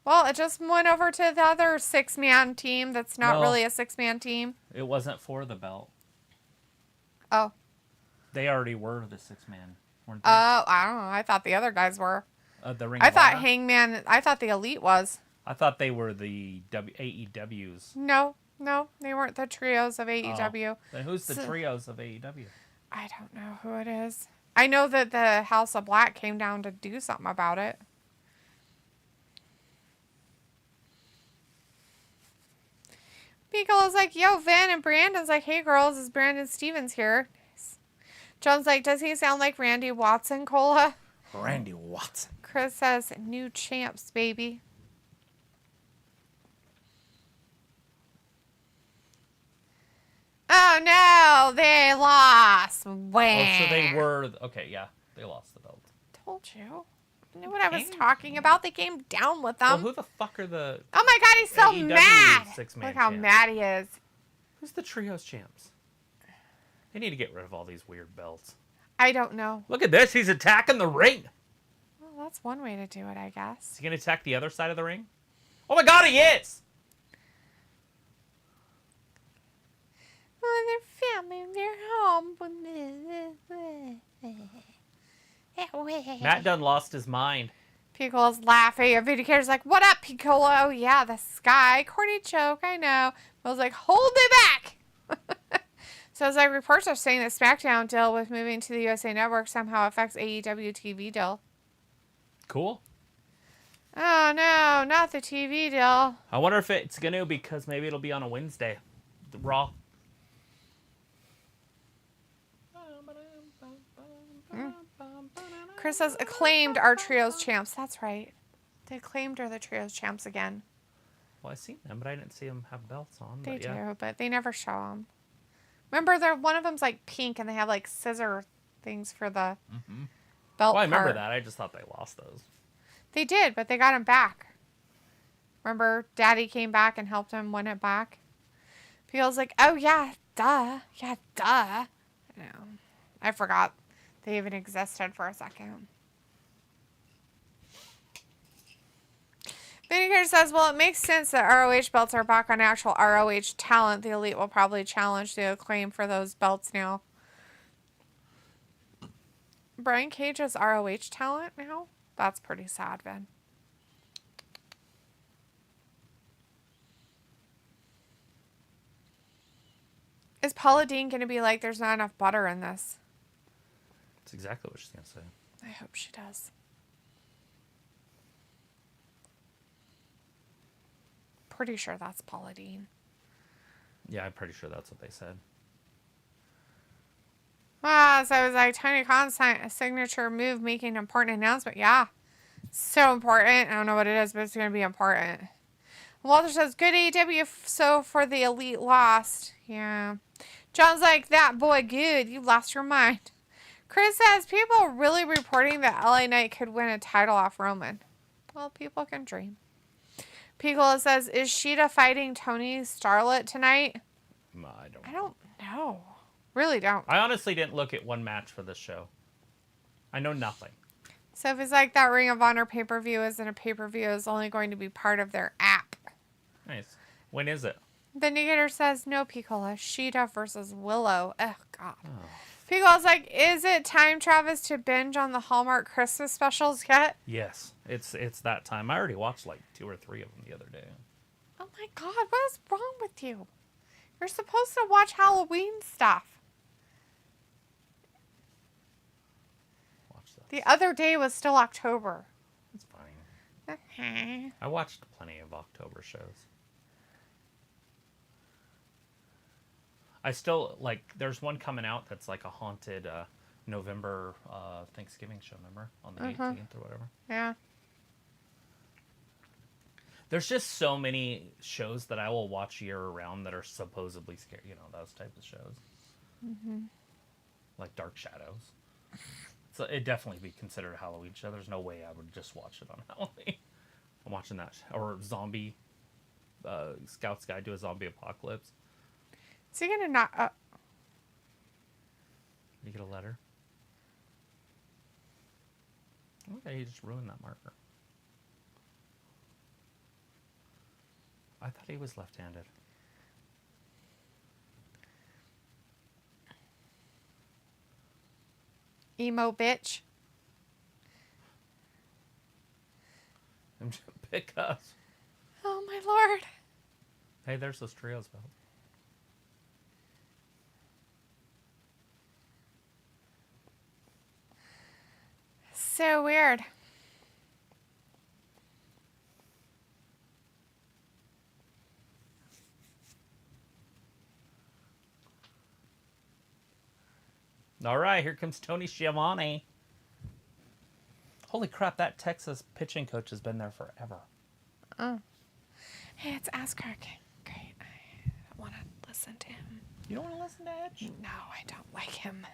Well, it just went over to the other 6-man team that's not really a 6-man team. It wasn't for the belt. Oh. They already were the 6-man, weren't they? Oh, I don't know. I thought the other guys were. The Ring I of thought Honor? Hangman, I thought the Elite was. I thought they were the AEWs. No, they weren't the trios of AEW. Oh. Then who's the trios of AEW? I don't know who it is. I know that the House of Black came down to do something about it. Piccolo's like, yo, Vin, and Brandon's like, hey, girls, is Brandon Stevens here? Nice. John's like, does he sound like Randy Watson, Cola? Randy Watson. Chris says, new champs, baby. Oh, no, they lost. Wham. Oh, so they were... Okay, yeah, they lost the belt. Told you. You knew what I was talking about. They came down with them. Well, who the fuck are the... Oh my god, he's so AEW mad. 6-man Look how champs? mad he is. Who's the trios champs? They need to get rid of all these weird belts. I don't know. Look at this. He's attacking the ring. Well, that's one way to do it, I guess. Is he going to attack the other side of the ring? Oh my god, he is! Oh, their family, their home. Matt done lost his mind. Piccolo's laughing. Vindicator's like, what up, Piccolo? Oh, yeah, the sky. Corny joke, I know. I was like, hold me back. So it's like reports are saying that SmackDown deal with moving to the USA Network somehow affects AEW TV deal. Cool. Oh, no, not the TV deal. I wonder if it's going to, because maybe it'll be on a Wednesday. The Raw. Chris says, acclaimed are trios champs. That's right. The acclaimed are the trios champs again. Well, I seen them, but I didn't see them have belts on. They but yeah. do, but they never show them. Remember, one of them's like pink, and they have like scissor things for the belt. Well, I remember part. that. I just thought they lost those. They did, but they got him back. Remember, Daddy came back and helped him win it back. Feels like, oh yeah, duh, yeah, duh. No. I forgot they even existed for a second. Vinegar says, well, it makes sense that ROH belts are back on actual ROH talent. The Elite will probably challenge the Acclaim for those belts now. Brian Cage is ROH talent now? That's pretty sad, Vin. Is Paula Dean going to be like, there's not enough butter in this? That's exactly what she's going to say. I hope she does. Pretty sure that's Paula Dean. Yeah, I'm pretty sure that's what they said. So it was like Tony Khan's a signature move making an important announcement. Yeah. So important. I don't know what it is, but it's going to be important. Walter says, good AEW, so for the Elite lost. Yeah. John's like, that boy good. You lost your mind. Chris says, people are really reporting that LA Knight could win a title off Roman. Well, people can dream. Piccolo says, is Sheeta fighting Tony Starlet tonight? I don't know. Really don't. I honestly didn't look at one match for this show. I know nothing. So if it's like that Ring of Honor pay-per-view isn't a pay-per-view, it's only going to be part of their app. Nice. When is it? The Negator says, no, Piccolo. Sheeta versus Willow. Oh, God. Oh. Piccolo's like, is it time, Travis, to binge on the Hallmark Christmas specials yet? Yes. It's that time. I already watched like 2 or 3 of them the other day. Oh, my God. What is wrong with you? You're supposed to watch Halloween stuff. Watch that. The other day was still October. That's fine. Okay. I watched plenty of October shows. I still, like, there's one coming out that's like a haunted November Thanksgiving show, remember? On the 18th or whatever. Yeah. There's just so many shows that I will watch year-round that are supposedly scary. You know, those types of shows. Mm-hmm. Like Dark Shadows. So it'd definitely be considered a Halloween show. There's no way I would just watch it on Halloween. I'm watching that. Or Zombie. Scout's Guide to a Zombie Apocalypse. Is he gonna not? You get a letter? Okay, he just ruined that marker. I thought he was left-handed. Emo bitch. I'm just pick us. Oh my lord. Hey, there's those trios belts. So weird. All right, here comes Tony Schiavone. Holy crap, that Texas pitching coach has been there forever. Oh. Hey, it's Askark. Great. I don't want to listen to him. You don't want to listen to Edge? No, I don't like him.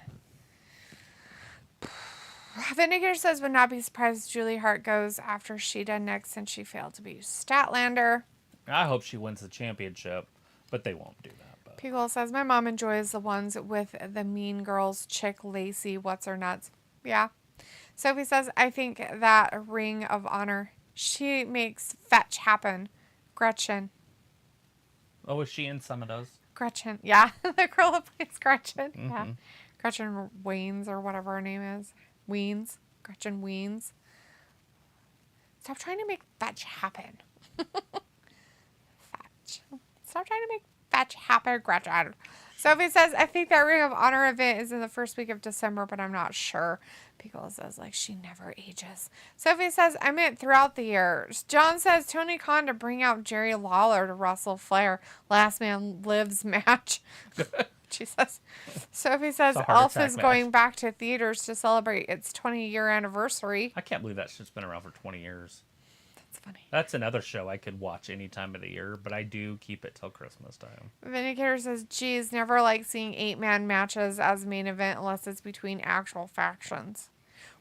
Vinegar says, would not be surprised if Julie Hart goes after Sheeta next since she failed to beat Statlander. I hope she wins the championship, but they won't do that. But. Pickle says, my mom enjoys the ones with the Mean Girls chick Lacey. What's her nuts? Yeah. Sophie says, I think that Ring of Honor, she makes fetch happen. Gretchen. Oh, is she in some of those? Gretchen. Yeah. The girl that plays Gretchen. Mm-hmm. Yeah. Gretchen Weens or whatever her name is. Weens. Gretchen Weens. Stop trying to make fetch happen. Fetch. Stop trying to make fetch happen, Gretchen. Sophie says, I think that Ring of Honor event is in the first week of December, but I'm not sure. Pickle says, like, she never ages. Sophie says, I meant throughout the years. John says, Tony Khan to bring out Jerry Lawler to Russell Flair. Last Man Lives match. She says, Sophie says, Elf is going back to theaters to celebrate its 20-year anniversary. I can't believe that shit's been around for 20 years. That's funny. That's another show I could watch any time of the year, but I do keep it till Christmas time. Vindicator says, geez, never like seeing 8-man matches as main event unless it's between actual factions.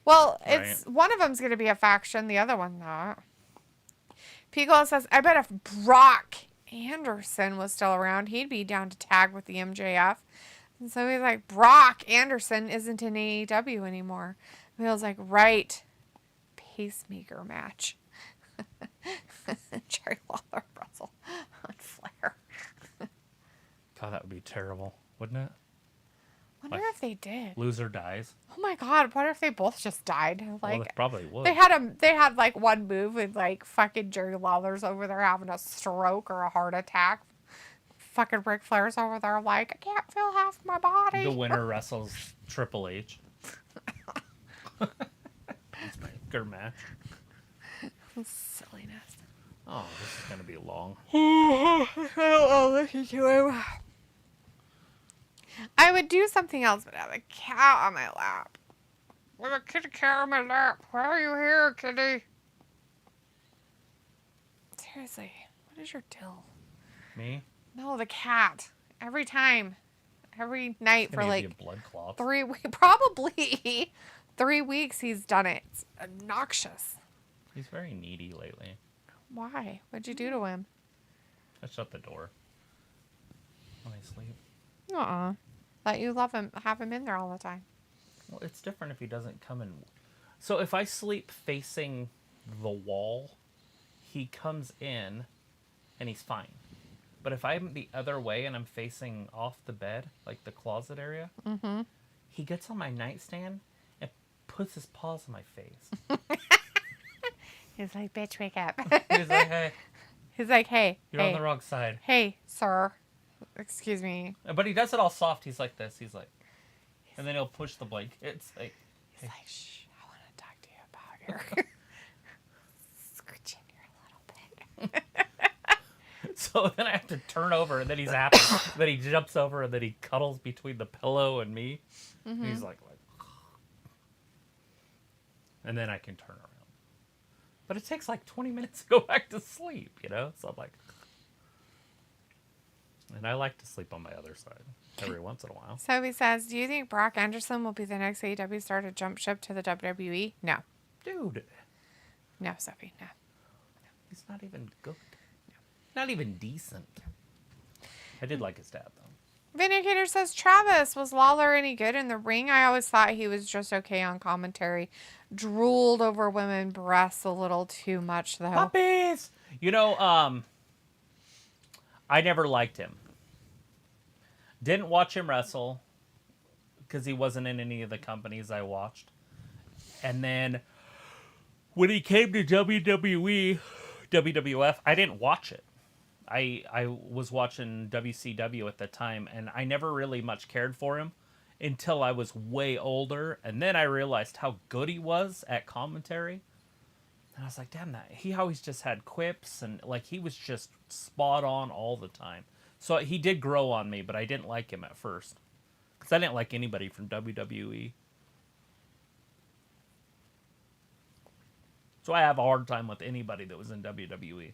Well, it's one of them's going to be a faction, the other one not. Pico says, I bet if Brock Anderson was still around, he'd be down to tag with the MJF. And so he's like, Brock Anderson isn't in AEW anymore. And he was like, right. Pacemaker match. Jerry Lawler Russell on Flair. God, that would be terrible, wouldn't it? Wonder if they did. Loser dies. Oh my God! What if they both just died? Like, Well, they probably would. They had like one move with like fucking Jerry Lawler's over there having a stroke or a heart attack. Fucking Ric Flair's over there like, I can't feel half my body. The winner wrestles Triple H. Pacemaker match. Silliness. Oh, this is gonna be long. I would do something else, but I have a cat on my lap. With a kitty cat on my lap. Why are you here, kitty? Seriously, what is your deal? Me? No, the cat. Every time. Every night for like blood clots. 3 weeks. Probably 3 weeks he's done it. It's obnoxious. He's very needy lately. Why? What'd you do to him? I shut the door when I sleep. Thought you love him, have him in there all the time. Well, it's different if he doesn't come in. So if I sleep facing the wall, he comes in and he's fine. But if I'm the other way and I'm facing off the bed, like the closet area, he gets on my nightstand and puts his paws on my face. He's like, bitch, wake up. He's like, hey. He's like, hey. You're on the wrong side. Hey, sir. Excuse me. But he does it all soft. He's like this. He's like, and then he'll push the blankets. Like, he's like, shh, I want to talk to you about your scratching your little bit. So then I have to turn over, and then he's happy. Then he jumps over, and then he cuddles between the pillow and me. And he's like, and then I can turn around. But it takes like 20 minutes to go back to sleep, you know? So I'm like, and I like to sleep on my other side every once in a while. So he says, do you think Brock Anderson will be the next AEW star to jump ship to the WWE? No. Dude. No, Sophie, no. He's not even good. No. Not even decent. I did like his dad, though. Vindicator says, Travis, was Lawler any good in the ring? I always thought he was just okay on commentary. Drooled over women breasts a little too much, though. Puppies! You know, I never liked him. Didn't watch him wrestle because he wasn't in any of the companies I watched. And then when he came to WWE, WWF, I didn't watch it. I was watching WCW at the time, and I never really much cared for him until I was way older. And then I realized how good he was at commentary. And I was like, damn, that he always just had quips, and like he was just spot on all the time. So he did grow on me, but I didn't like him at first. Because I didn't like anybody from WWE. So I have a hard time with anybody that was in WWE.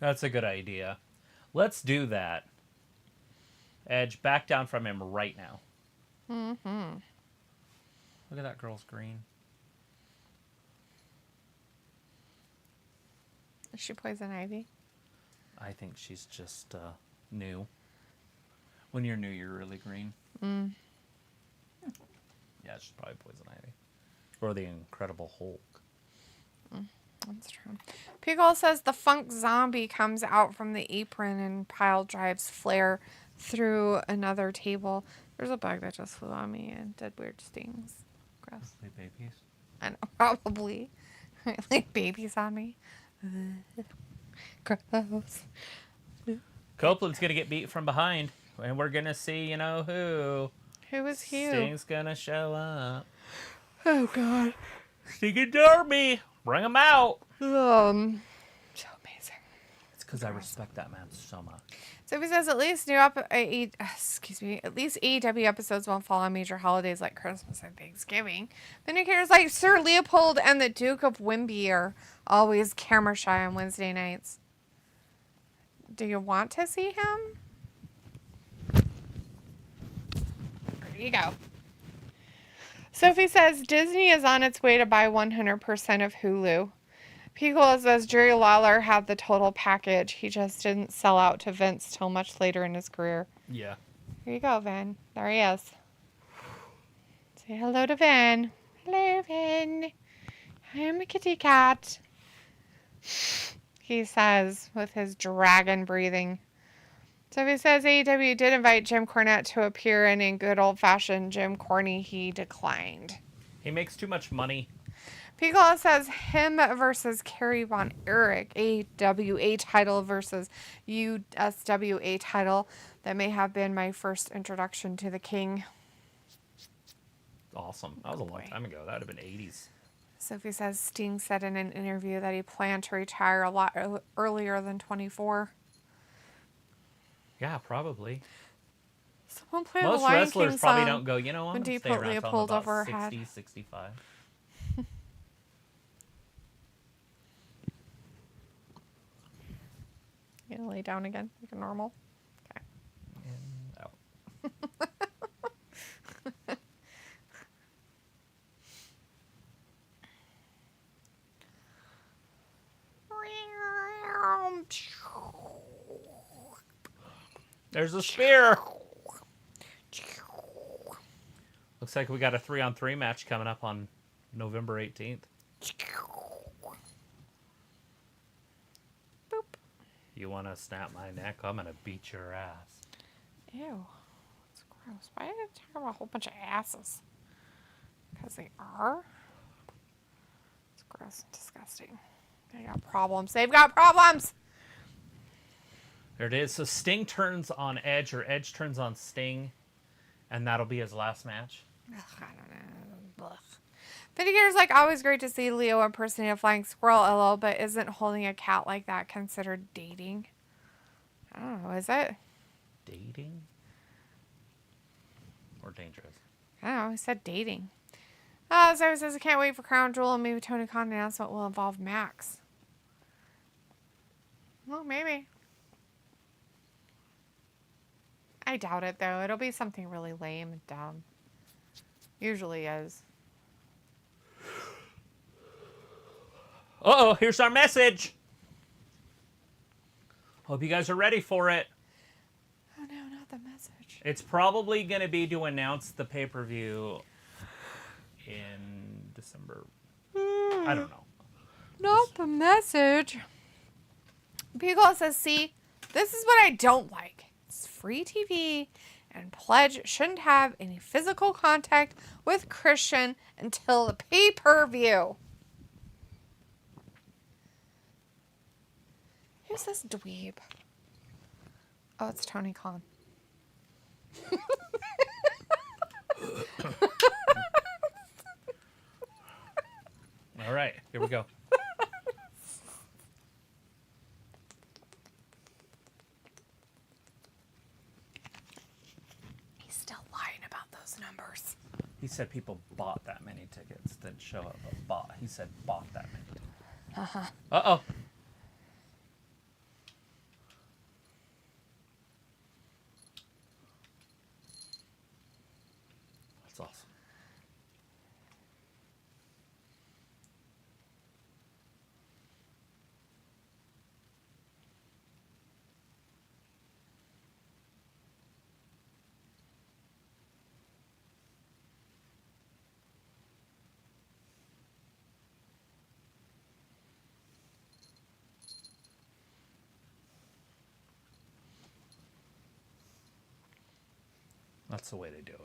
That's a good idea. Let's do that. Edge, back down from him right now. Look at that girl's green. Is she Poison Ivy? I think she's just new. When you're new, you're really green. Yeah, she's probably Poison Ivy. Or the Incredible Hulk. That's true. Pickle says the Funk Zombie comes out from the apron and pile drives Flair through another table. There's a bug that just flew on me and did weird stings. Gross. They babies. I know, probably. Like babies on me. Gross. Copeland's going to get beat from behind. And we're going to see, you know who. Who is who? Sting's going to show up. Oh, God. Sting and Darby. Bring him out. So amazing. It's because I respect that man so much. So he says at least at least AEW episodes won't fall on major holidays like Christmas and Thanksgiving. Vindicator's like, Sir Leopold and the Duke of Wimby are always camera shy on Wednesday nights. Do you want to see him? There you go. Sophie says Disney is on its way to buy 100% of Hulu. Piccolo says Jerry Lawler had the total package. He just didn't sell out to Vince till much later in his career. Yeah. Here you go, Vin. There he is. Say hello to Vin. Hello, Vin. I'm a kitty cat. He says with his dragon breathing. So he says AEW did invite Jim Cornette to appear, and in good old-fashioned Jim Corny, he declined. He makes too much money. Piccolo says him versus Kerry Von Erich, AWA title versus USWA title. That may have been my first introduction to the King. Awesome. That was a long time ago. That would have been 80s. Sophie says Sting said in an interview that he planned to retire a lot earlier than 24. Yeah, probably. Someone play Most the Lion wrestlers King probably song don't go, you know, I'm when going Deep to stay put around till I'm Leopold about over her 60, head. 65. You gonna lay down again like a normal? Okay. And out. There's a spear. Looks like we got a 3-on-3 match coming up on November 18th. Boop. You want to snap my neck? I'm going to beat your ass. Ew. That's gross. Why did I talk about a whole bunch of asses? Because they are? It's gross and disgusting. They got problems. They've got problems! There it is. So Sting turns on Edge, or Edge turns on Sting, and that'll be his last match. Ugh, I don't know. Ugh. Vindicator's like, always great to see Leo impersonate a flying squirrel, LO, but isn't holding a cat like that considered dating? I don't know, is it? Dating? Or dangerous? I don't know, he said dating. Sarah says, I can't wait for Crown Jewel, and maybe Tony Khan announcement will involve Max. Well, maybe. I doubt it, though. It'll be something really lame and dumb. Usually is. Uh-oh, here's our message. Hope you guys are ready for it. Oh, no, not the message. It's probably going to be to announce the pay-per-view in December. I don't know. Not the message. Piccolo says, see, this is what I don't like. It's free TV, and Pledge shouldn't have any physical contact with Christian until the pay-per-view. Who's this dweeb? Oh, it's Tony Khan. All right, here we go. He's still lying about those numbers. He said people bought that many tickets. Didn't show up, but bought. He said bought that many tickets. Uh-huh. Uh-oh. That's awesome. That's the way they do it.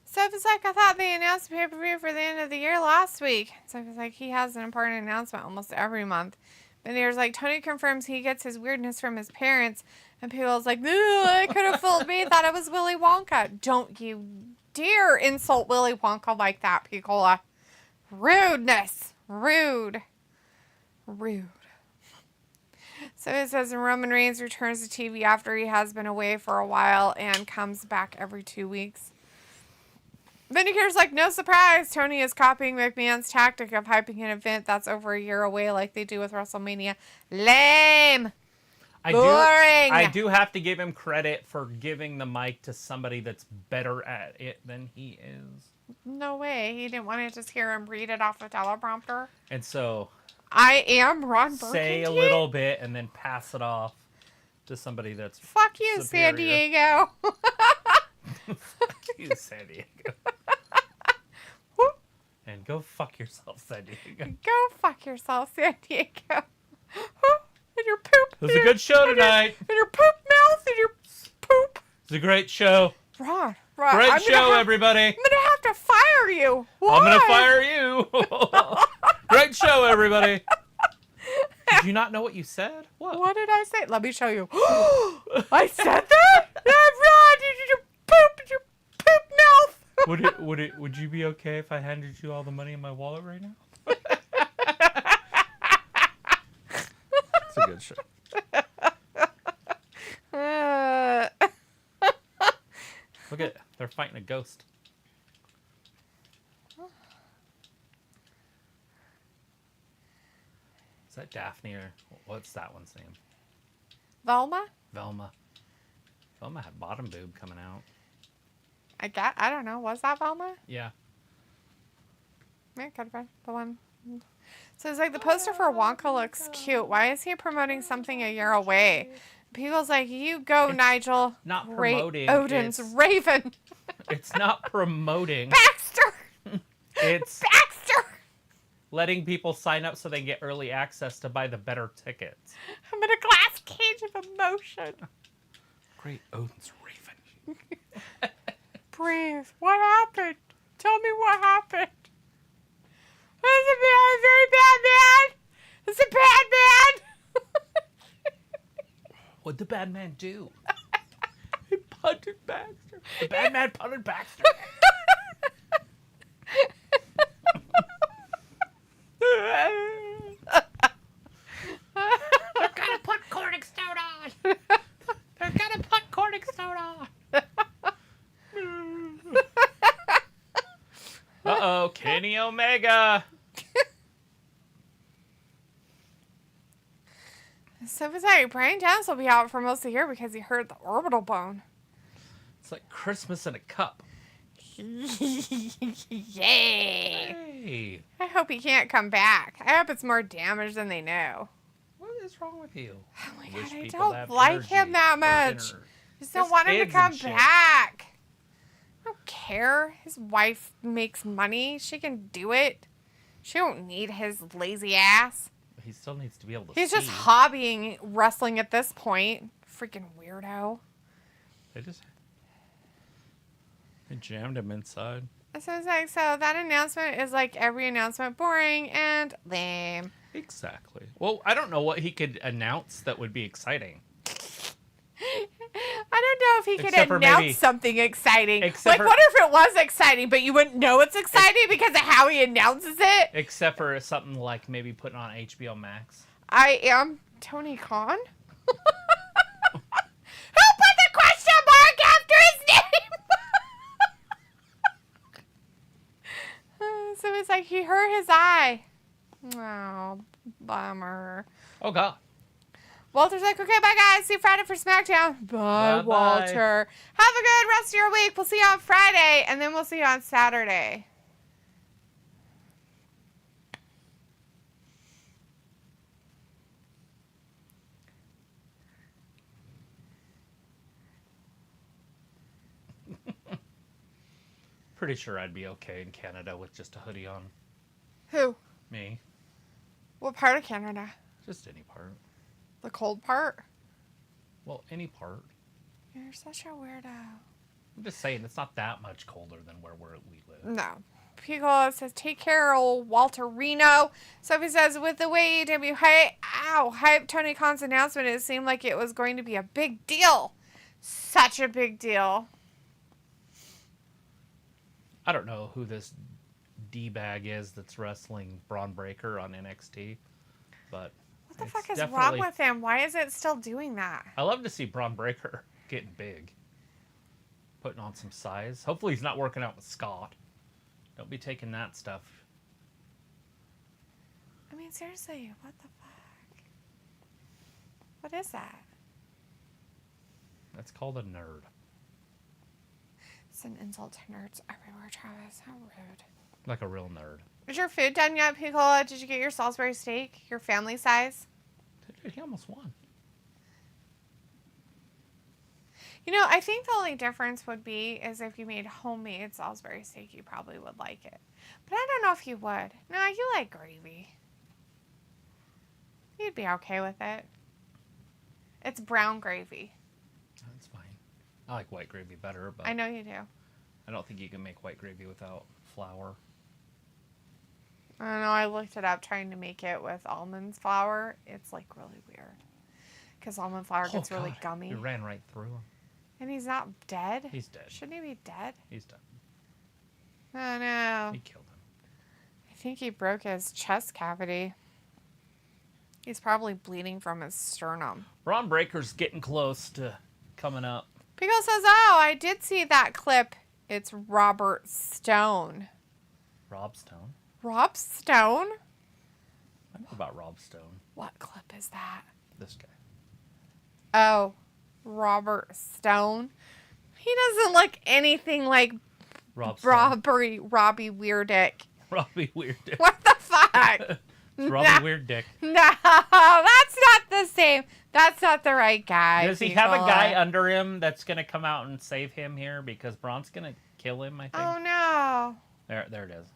So it's like, I thought they announced the pay-per-view for the end of the year last week. So it's like, he has an important announcement almost every month. But there's like, Tony confirms he gets his weirdness from his parents. And people's like, I could have fooled me, thought it was Willy Wonka. Don't you dare insult Willy Wonka like that, Piccola. Rudeness. Rude. So it says Roman Reigns returns to TV after he has been away for a while and comes back every 2 weeks. Vindicator's like, no surprise, Tony is copying McMahon's tactic of hyping an event that's over a year away like they do with WrestleMania. Lame. Boring. I do have to give him credit for giving the mic to somebody that's better at it than he is. No way. He didn't want to just hear him read it off the teleprompter. And so... I am Ron Burgundy. Say a little bit and then pass it off to somebody that's Fuck you, superior. San Diego. Fuck you, San Diego. And go fuck yourself, San Diego. Go fuck yourself, San Diego. And your poop. It was a good show tonight. And your poop mouth and your poop. It was a great show. Ron. Great show, everybody. I'm going to have to fire you. Why? I'm going to fire you. Great show, everybody. Did you not know what you said? What did I say? Let me show you. I said that? Ron, your poop mouth. Would you be okay if I handed you all the money in my wallet right now? It's a good show. Look at, they're fighting a ghost. Is that Daphne or what's that one's name? Velma? Velma. Velma had bottom boob coming out. I don't know. Was that Velma? Yeah. Yeah, could have been the one. So it's like the poster for Wonka looks cute. Why is he promoting something a year away? People's like, you go, Nigel. Not promoting. Odin's Raven. It's not promoting. Baxter. It's Baxter. letting people sign up so they can get early access to buy the better tickets. I'm in a glass cage of emotion. Great Odin's Raven. Breathe. What happened? Tell me what happened. It's a very bad man. It's a bad man. What'd the bad man do? He punted Baxter. The bad man punted Baxter. They're gonna put cornerstone on. They're gonna put cornerstone on. Uh-oh, Kenny Omega. So it's like Brian Jones will be out for most of the year because he hurt the orbital bone. It's like Christmas in a cup. Yay! Hey. I hope he can't come back. I hope it's more damage than they know. What is wrong with you? Oh my Wish god, I people don't have like energy him that or much. inner- I just don't His want him to kids come and shit. back. I don't care. His wife makes money. She can do it. She don't need his lazy ass. He still needs to be able to He's see. just hobbying wrestling at this point. Freaking weirdo. They jammed him inside. So it's like, so that announcement is like every announcement, boring and lame. Exactly. Well, I don't know what he could announce that would be exciting. I don't know if he could Except for announce maybe- something exciting. Except Like, for- what if it was exciting, but you wouldn't know it's exciting because of how he announces it? Except for something like maybe putting on HBO Max. I am Tony Khan. Who put the question mark after his name? So it's like he hurt his eye. Oh, bummer. Oh, God. Walter's like, okay, bye, guys. See you Friday for SmackDown. Bye, Bye-bye. Walter. Have a good rest of your week. We'll see you on Friday, and then we'll see you on Saturday. Pretty sure I'd be okay in Canada with just a hoodie on. Who? Me. What part of Canada? Just any part. The cold part? Well, any part. You're such a weirdo. I'm just saying, it's not that much colder than where we live. No. Pico says, take care, old Walter Reno. Sophie says, with the way AEW hyped Tony Khan's announcement, it seemed like it was going to be a big deal. Such a big deal. I don't know who this D-bag is that's wrestling Braun Breaker on NXT. But What the it's fuck is definitely- wrong with him? Why is it still doing that? I love to see Braun Breaker getting big. Putting on some size. Hopefully he's not working out with Scott. Don't be taking that stuff. I mean, seriously, what the fuck? What is that? That's called a nerd. It's an insult to nerds everywhere, Travis. How rude. Like a real nerd. Is your food done yet, Piccola? Did you get your Salisbury steak? Your family size? Dude, he almost won. You know, I think the only difference would be is if you made homemade Salisbury steak, you probably would like it. But I don't know if you would. No, you like gravy. You'd be okay with it. It's brown gravy. That's fine. I like white gravy better, but I know you do. I don't think you can make white gravy without flour. I don't know. I looked it up trying to make it with almond flour. It's like really weird. Because almond flour gets really God, gummy. You ran right through him. And he's not dead? He's dead. Shouldn't he be dead? He's dead. Oh no. He killed him. I think he broke his chest cavity. He's probably bleeding from his sternum. Braun Breaker's getting close to coming up. Pickle says, oh, I did see that clip. It's Robert Stone. Rob Stone. Rob Stone? I know about Rob Stone. What clip is that? This guy. Oh, Robert Stone. He doesn't look anything like Rob Stone. Robbie Weirdick. Robbie Weird Dick. What the fuck? It's Robbie Weird Dick. No, that's not the same. That's not the right guy. Does he have a guy under him that's going to come out and save him here? Because Braun's going to kill him, I think. Oh, no. There it is.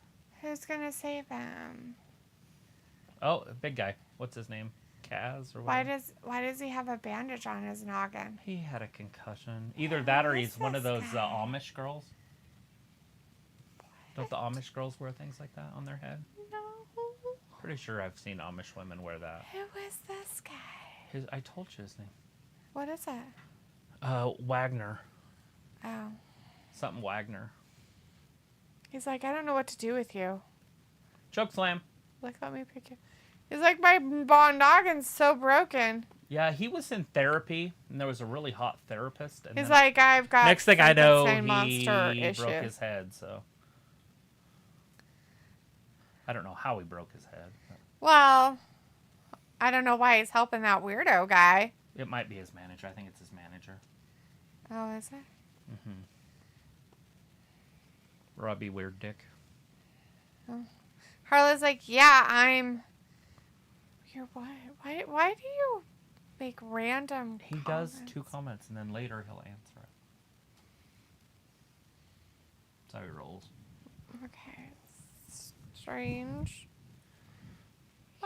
Who's going to save him? Oh, big guy. What's his name? Kaz or what? Why does he have a bandage on his noggin? He had a concussion. Either that or he's Who's one of this those guy? Amish girls. Don't the Amish girls wear things like that on their head? No. Pretty sure I've seen Amish women wear that. Who is this guy? I told you his name. What is it? Wagner. Oh. Something Wagner. He's like, I don't know what to do with you. Choke slam. Like, let me pick you. He's like, my noggin's so broken. Yeah, he was in therapy, and there was a really hot therapist. And He's then like, I've got next thing I know, monster he issue. broke his head. So I don't know how he broke his head. Well, I don't know why he's helping that weirdo guy. It might be his manager. I think it's his manager. Oh, is it? Mm-hmm. Robbie Weird Dick. Oh. Harlow's like, yeah, I'm. You're what? Why do you make random? He comments? does 2 comments, and then later he'll answer it. That's how he rolls. Okay. Strange.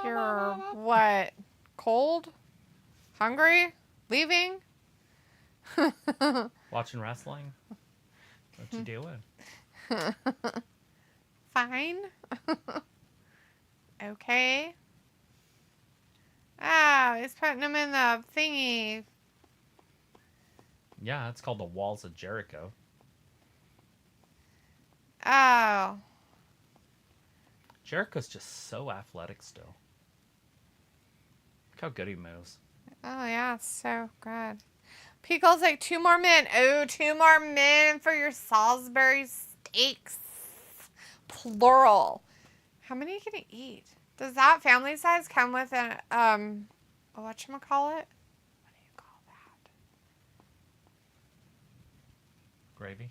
You're what? Cold? Hungry? Leaving? Watching wrestling? What you doing? Fine. Okay. Oh, he's putting him in the thingy. Yeah, it's called the Walls of Jericho. Oh. Jericho's just so athletic still. Look how good he moves. Oh, yeah, it's so good. Pickle's like, 2 more men. Oh, 2 more men for your Salisbury steaks. Plural. How many are you going to eat? Does that family size come with an, whatchamacallit? What do you call that? Gravy?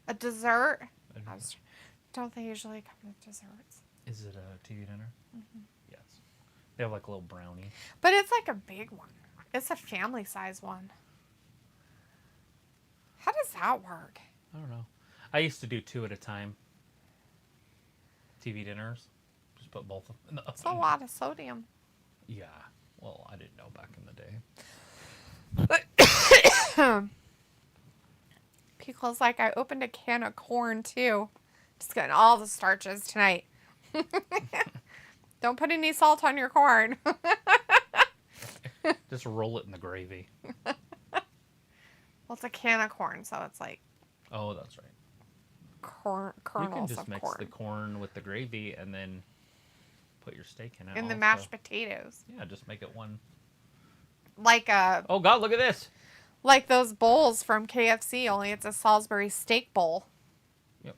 A dessert? Mhm. Don't they usually come with desserts? Is it a TV dinner? Mm-hmm. Yes. They have like a little brownie. But it's like a big one. It's a family size one. How does that work? I don't know. I used to do 2 at a time. TV dinners. Just put both of them in the oven. It's a lot of sodium. Yeah. Well, I didn't know back in the day. Pickle's like, I opened a can of corn too. Just getting all the starches tonight. Don't put any salt on your corn. Just roll it in the gravy. Well, it's a can of corn, so it's like Oh, that's right. kernels You can just of mix corn. the corn with the gravy and then put your steak in it. In the also. mashed potatoes. Yeah, just make it one. Like Oh God, look at this. like those bowls from KFC, only it's a Salisbury steak bowl. Yep.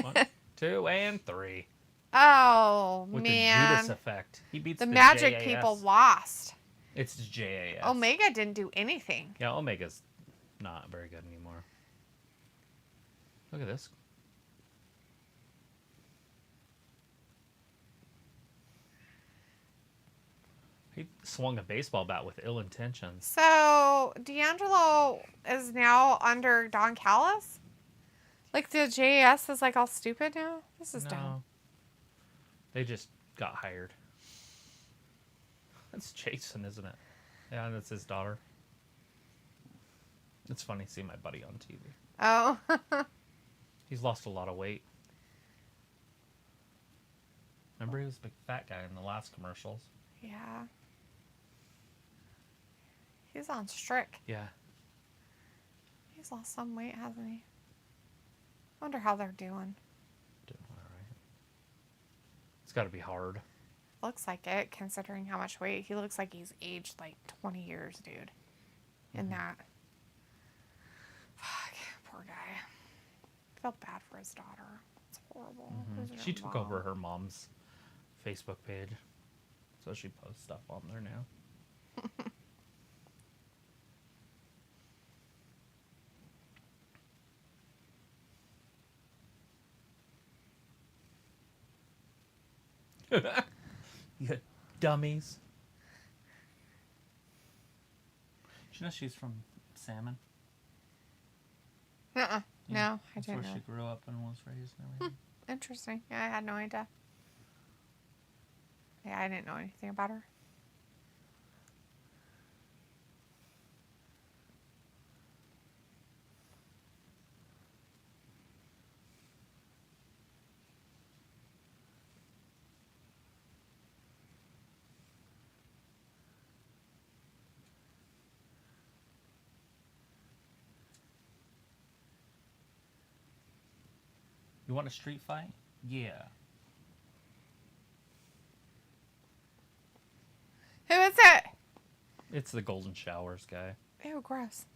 1, 2, and 3. Oh, With man. the Judas effect. He beats The the Magic JAS. people lost. It's JAS. Omega didn't do anything. Yeah, Omega's not very good anymore. Look at this. He swung a baseball bat with ill intentions. So, D'Angelo is now under Don Callis? Like, the JAS is, like, all stupid now? This is dumb. They just got hired. That's Jason, isn't it? Yeah, that's his daughter. It's funny seeing my buddy on TV. Oh. He's lost a lot of weight. Remember, he was a big fat guy in the last commercials. Yeah. He's on strict. Yeah. He's lost some weight, hasn't he? Wonder how they're doing. Doing all right. It's got to be hard. Looks like it, considering how much weight. He looks like he's aged like 20 years, dude. In that. Fuck, poor guy. Felt bad for his daughter. It's horrible. Losing She her took mom. over her mom's Facebook page. So she posts stuff on there now. You dummies. Did you know she's from Salmon? Uh-uh. Yeah, No, I that's didn't where know. she grew up and was raised and everything. Interesting. Yeah, I had no idea. Yeah, I didn't know anything about her. You want a street fight? Yeah. Who is it? It's the Golden Showers guy. Ew, gross.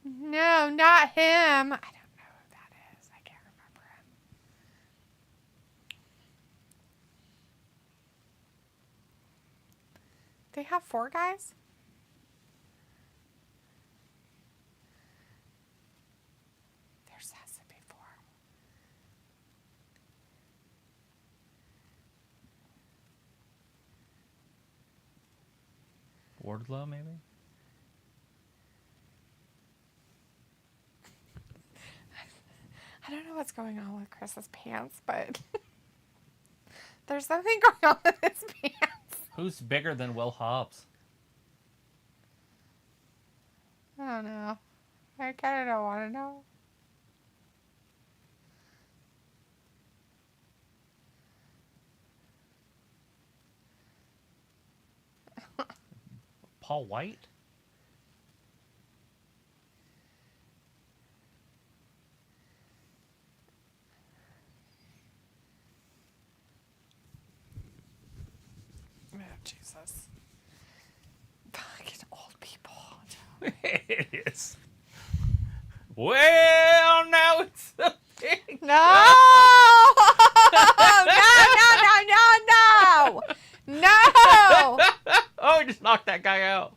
No, not him. I don't know who that is. I can't remember him. They have 4 guys? There's has to be 4. Wardlow, maybe? I don't know what's going on with Chris's pants, but there's something going on with his pants. Who's bigger than Will Hobbs? I don't know. I kind of don't want to know. Paul White? Oh, Jesus. Fucking old people. It is. Well, now it's a big... No! No! No! Oh, he just knocked that guy out.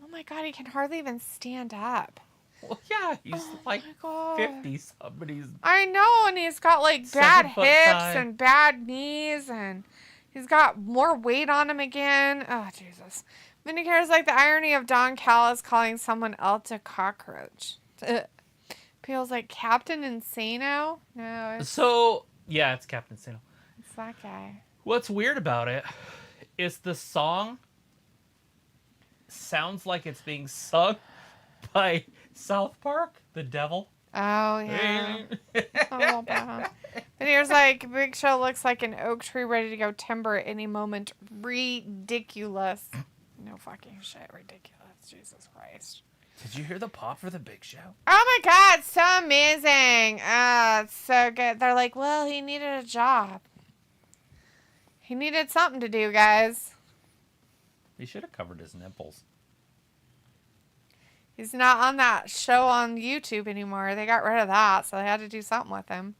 Oh my God, he can hardly even stand up. Well, yeah, he's like my God. 50 somebody's. I know, and he's got like bad 7 foot hips thigh. and bad knees, and he's got more weight on him again. Oh, Jesus. Vindicator's like the irony of Don Callis calling someone else a cockroach. Feels like Captain Insano? No, So, yeah, it's Captain Sino. it's that guy. What's weird about it is the song sounds like it's being sung by South Park, the devil. Oh, yeah. Oh, bad. Vindicator's like, Big Show looks like an oak tree ready to go timber at any moment. Ridiculous. No fucking shit. Ridiculous. Jesus Christ. Did you hear the pop for the Big Show? Oh my God, so amazing. It's so good. They're like, well, he needed a job. He needed something to do, guys. He should have covered his nipples. He's not on that show on YouTube anymore. They got rid of that, so they had to do something with him.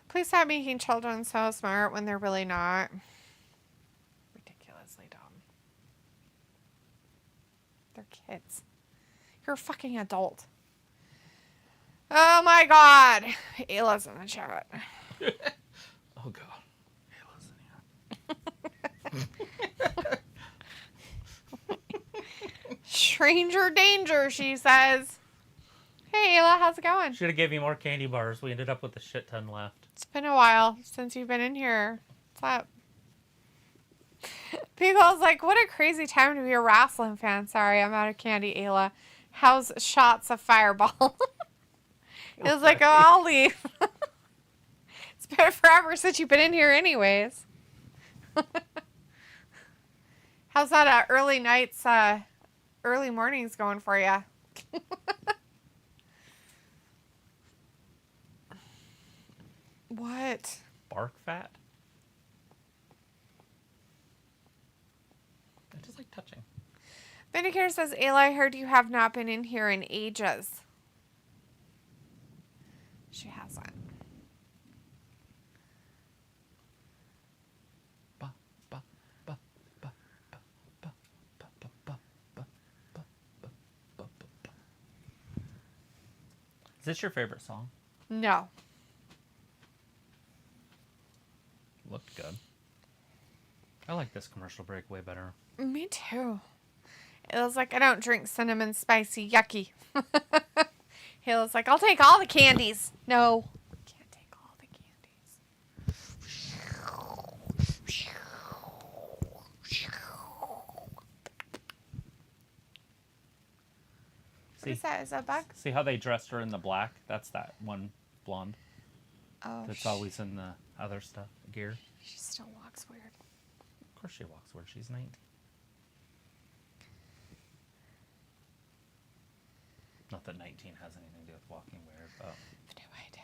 Please stop making children so smart when they're really not. Ridiculously dumb. They're kids. You're a fucking adult. Oh my God. Ayla's in the chat. Oh God. Ayla's in here. Stranger danger, she says. Hey, Ayla, how's it going? Should have gave you more candy bars. We ended up with a shit ton left. It's been a while since you've been in here. What's up? People's like, what a crazy time to be a wrestling fan. Sorry, I'm out of candy, Ayla. How's shots of Fireball? It was like, oh, I'll leave. It's been forever since you've been in here anyways. How's that early nights, early mornings going for you? What? Bark fat? I just like touching. Vindicator says, Ayla, I heard you have not been in here in ages. She hasn't. Is this your favorite song? No. Looked good. I like this commercial break way better. Me too. It was like, I don't drink cinnamon spicy yucky. He was like, I'll take all the candies. No. Can't take all the candies. See, What's that? Is that Buck? see how they dressed her in the black? That's that one blonde. Oh, That's always in the other stuff, gear. she still walks weird. Of course she walks weird. She's 19. Not that 19 has anything to do with walking weird, but... No idea.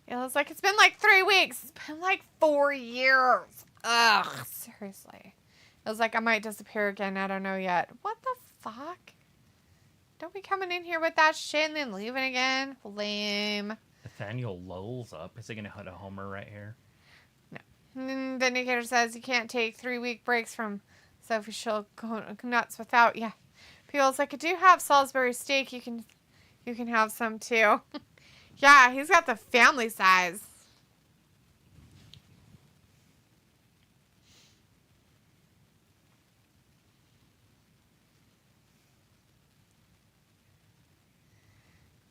It was like, it's been like 3 weeks. It's been like 4 years. Ugh, seriously. It was like, I might disappear again. I don't know yet. What the fuck? Don't be coming in here with that shit and then leaving again. Lame. Nathaniel Lowell's up. Is he going to hit a homer right here? And the indicator says you can't take 3-week breaks from Sophie. She'll go nuts without. Yeah. People's like, I do have Salisbury steak. You can have some too. Yeah, he's got the family size.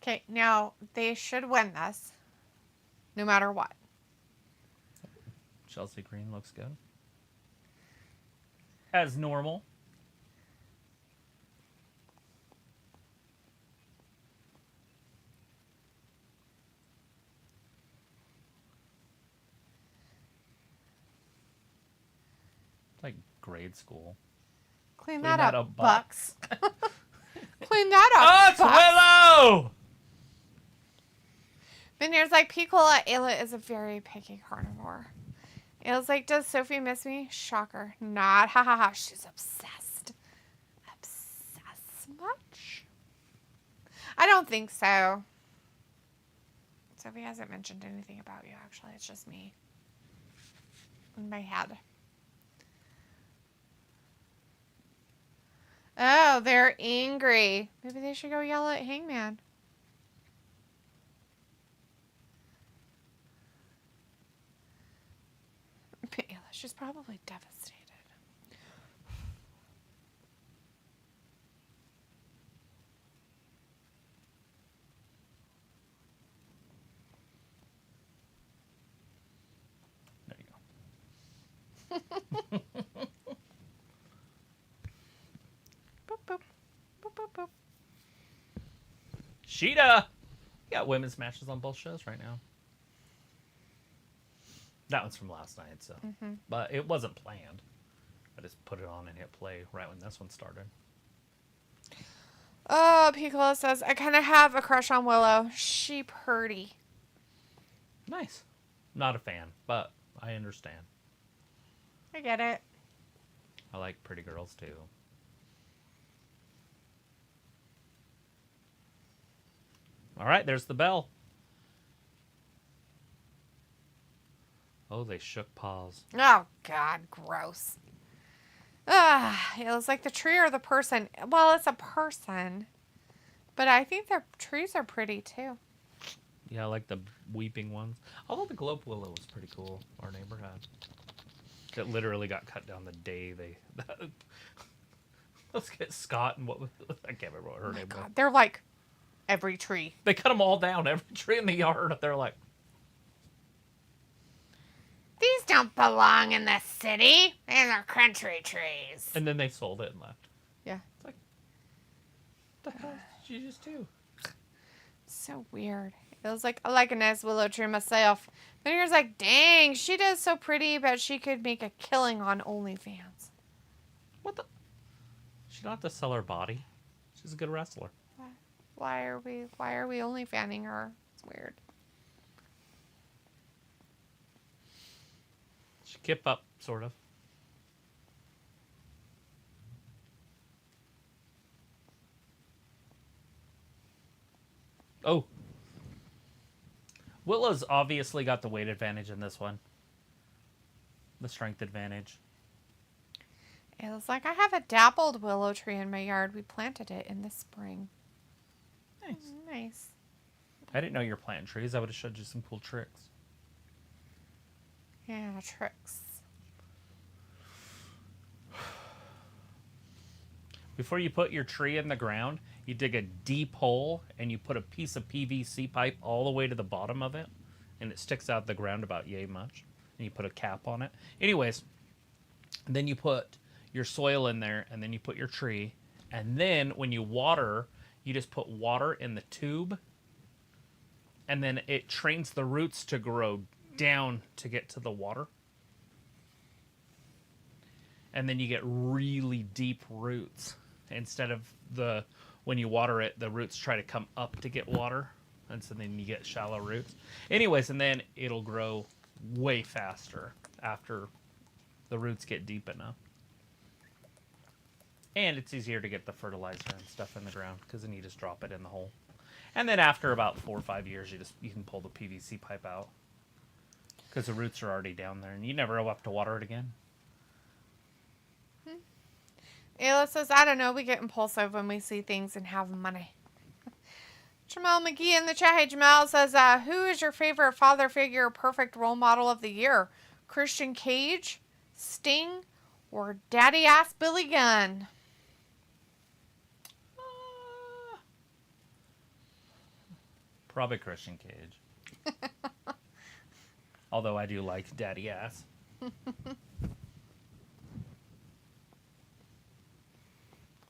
Okay, now they should win this, no matter what. Chelsea Green looks good. As normal. Like grade school. Clean that up, Bucks. Bucks. Clean that up, Oh, it's Bucks. Willow! Veneer's like, Piccola Ayla is a very picky carnivore. Ayla's like, does Sophie miss me? Shocker. Not. Ha ha ha. She's obsessed. Obsessed much? I don't think so. Sophie hasn't mentioned anything about you, actually. It's just me. In my head. Oh, they're angry. Maybe they should go yell at Hangman. She's probably devastated. Kushida. You got women's matches on both shows right now. That one's from last night, so. But it wasn't planned. I just put it on and hit play right when this one started. Oh, Piccolo says, I kind of have a crush on Willow. She purty. Nice. Not a fan, but I understand. I get it. I like pretty girls, too. All right, there's the bell. Oh, they shook paws. Oh, God, gross. It was like the tree or the person. Well, it's a person. But I think their trees are pretty, too. Yeah, I like the weeping ones. Although the globe willow was pretty cool, our neighbor had. It literally got cut down the day they... Let's get Scott and what was... I can't remember what her name was. They're like every tree. They cut them all down, every tree in the yard. They're like... These don't belong in the city. These are country trees. And then they sold it and left. Yeah. It's like... What the hell did you just do? So weird. It was like, I like a nice willow tree myself. Then you're like, dang, she does so pretty, but she could make a killing on OnlyFans. What the... She don't have to sell her body. She's a good wrestler. Why are we OnlyFanning her? It's weird. She kept up, sort of. Oh. Willow's obviously got the weight advantage in this one. The strength advantage. It was like, I have a dappled willow tree in my yard. We planted it in the spring. Nice. Nice. I didn't know you were planting trees. I would have showed you some cool tricks. Yeah, tricks. Before you put your tree in the ground, you dig a deep hole and you put a piece of PVC pipe all the way to the bottom of it, and it sticks out the ground about yay much, and you put a cap on it. Anyways, then you put your soil in there, and then you put your tree, and then when you water, you just put water in the tube, and then it trains the roots to grow down to get to the water. And then you get really deep roots. Instead of when you water it, the roots try to come up to get water. And so then you get shallow roots. Anyways, and then it'll grow way faster after the roots get deep enough. And it's easier to get the fertilizer and stuff in the ground because then you just drop it in the hole. And then after about 4 or 5 years, you can pull the PVC pipe out because the roots are already down there, and you never have to water it again. Ayla says, I don't know, we get impulsive when we see things and have money. Jamal McGee in the chat. Hey, Jamal says, who is your favorite father figure, perfect role model of the year? Christian Cage, Sting, or daddy-ass Billy Gunn? Probably Christian Cage. Although I do like daddy ass.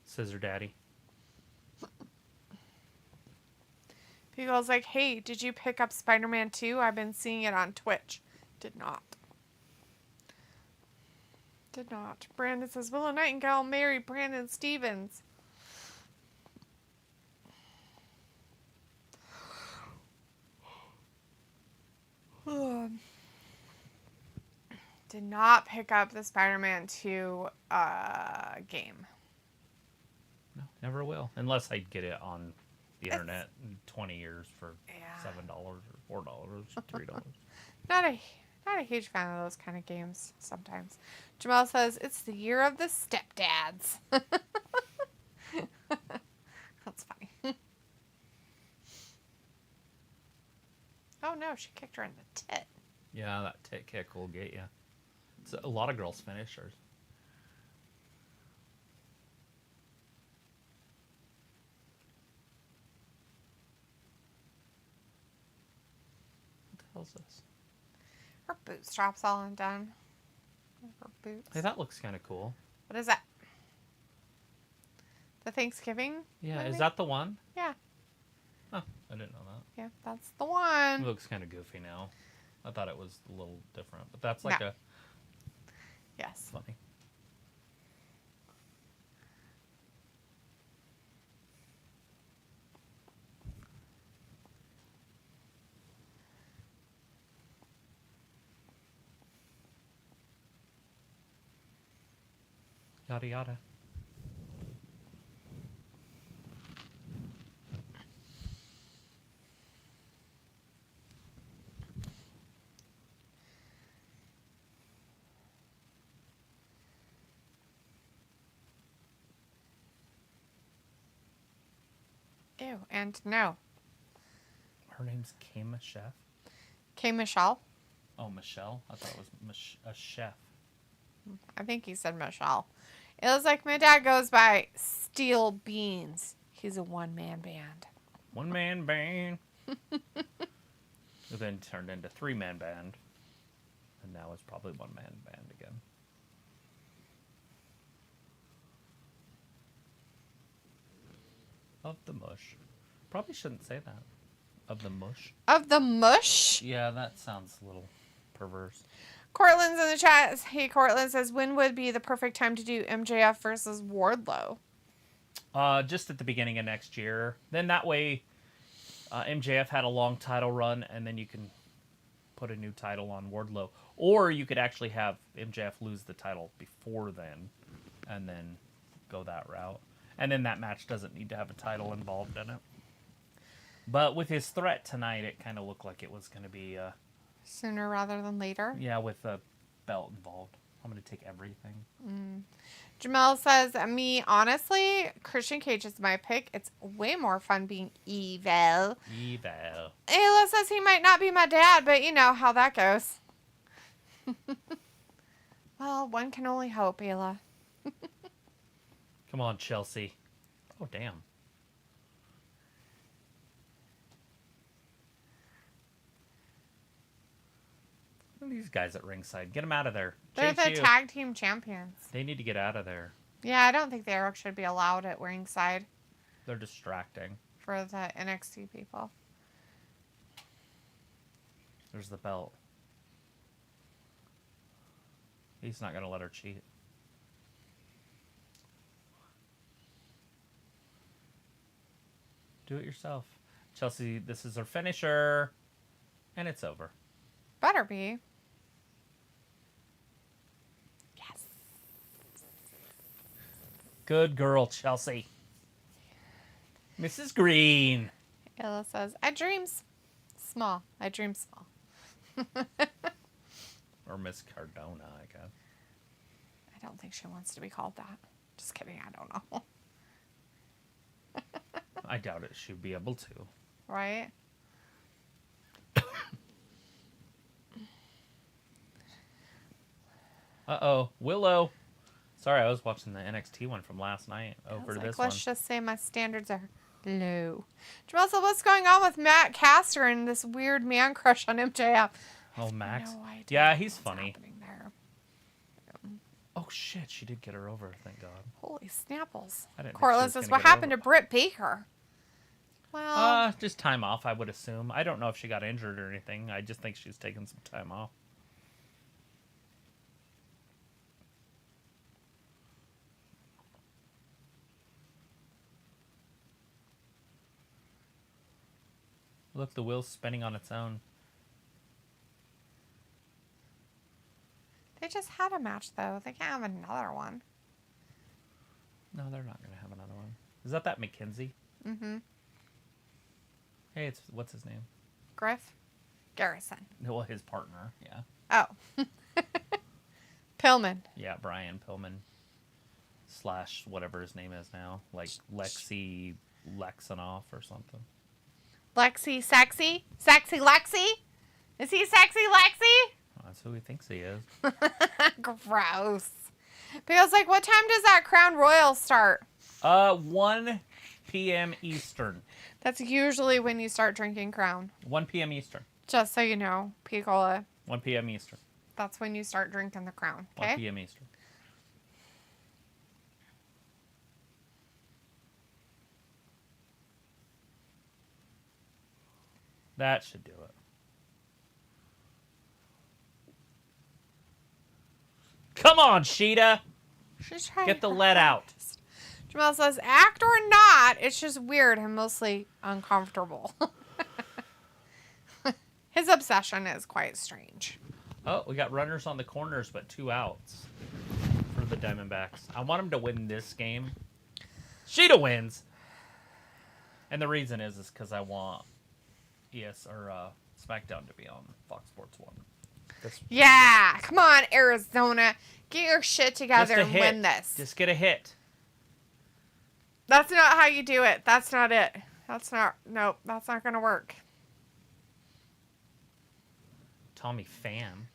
Scissor Daddy. People's like, hey, did you pick up Spider-Man 2? I've been seeing it on Twitch. Did not. Did not. Brandon says, Willow Nightingale married Brandon Stevens. Did not pick up the Spider-Man 2 game. No, never will. Unless I get it on the internet in 20 years for $7 or $4 or $3. Not a huge fan of those kind of games sometimes. Jamal says, it's the year of the stepdads. That's funny. Oh no, she kicked her in the tit. Yeah, that tit kick will get you. It's a lot of girls finishers. What the hell's this? Her bootstraps all undone. Her boots. Hey, that looks kind of cool. What is that? The Thanksgiving? Yeah, movie? is that the one? Yeah. Oh. I didn't know that. Yeah, that's the It one. looks kind of goofy now. I thought it was a little different, but that's like No. a Yes. funny. Yada yada. Ew, and no. Her name's Kama Chef. K. Michelle. Oh, Michelle? I thought it was a chef. I think he said Michelle. It was like my dad goes by Steel Beans. He's a one-man band. One-man band. It then turned into three-man band. And now it's probably one-man band again. Of the mush. Probably shouldn't say that. Of the mush. Of the mush? Yeah, that sounds a little perverse. Cortland's in the chat. Hey, Cortland says, when would be the perfect time to do MJF versus Wardlow? Just at the beginning of next year. Then that way, MJF had a long title run, and then you can put a new title on Wardlow. Or you could actually have MJF lose the title before then, and then go that route. And then that match doesn't need to have a title involved in it. But with his threat tonight, it kind of looked like it was going to be... Sooner rather than later. yeah, with a belt involved. I'm going to take everything. Jamel says, me, honestly, Christian Cage is my pick. It's way more fun being evil. Evil. Ayla says he might not be my dad, but you know how that goes. Well, one can only hope, Ayla. Come on, Chelsea. Oh, damn. Look at these guys at ringside. Get them out of there. They're the JQ. tag team champions. They need to get out of there. Yeah, I don't think they should be allowed at ringside They're distracting. for the NXT people. There's the belt. He's not going to let her cheat. Do it yourself. Chelsea, this is her finisher. And it's over. Better be. Yes. Good girl, Chelsea. Mrs. Green. Ayla says, I dream small. I dream small. Or Miss Cardona, I guess. I don't think she wants to be called that. Just kidding. I don't know. I doubt it. She'd be able to. Right? Uh-oh. Willow. Sorry, I was watching the NXT one from last night over this one. Let's just say my standards are low. Jamal said, what's going on with Matt Caster and this weird man crush on MJF? Oh, Max. No idea Yeah, he's what's funny. happening there. Oh, shit. She did get her over, thank God. Holy snapples. I didn't think she Cortland was says, gonna what get her happened to over. Britt Baker? Well, Just time off, I would assume. I don't know if she got injured or anything. I just think she's taking some time off. Look, the wheel's spinning on its own. they just had a match, though. They can't have another one. No, they're not going to have another one. Is that McKenzie? Mm-hmm. Hey, what's his name? Griff? Garrison. Well, his partner, yeah. Oh. Pillman. Yeah, Brian Pillman. / whatever his name is now. Like Lexi Lexanoff or something. Lexi Sexy? Sexy Lexi? Is he Sexy Lexi? That's who he thinks he is. Gross. But I was like, what time does that Crown Royal start? 1 p.m. Eastern. That's usually when you start drinking Crown. 1 p.m. Eastern. Just so you know, Picola, 1 p.m. Eastern. that's when you start drinking the Crown. 1 Okay? p.m. Eastern. That should do it. Come on, Sheeta. She's trying Get the her lead out. hardest. Jamal says, act or not, it's just weird and mostly uncomfortable. His obsession is quite strange. Oh, we got runners on the corners, but 2 outs for the Diamondbacks. I want them to win this game. Sheeta wins. And the reason is because I want SmackDown to be on Fox Sports 1. Yeah, come on, Arizona. Get your shit together and win this. Just get a hit. That's not how you do it. That's not it. That's not going to work. Tommy Pham.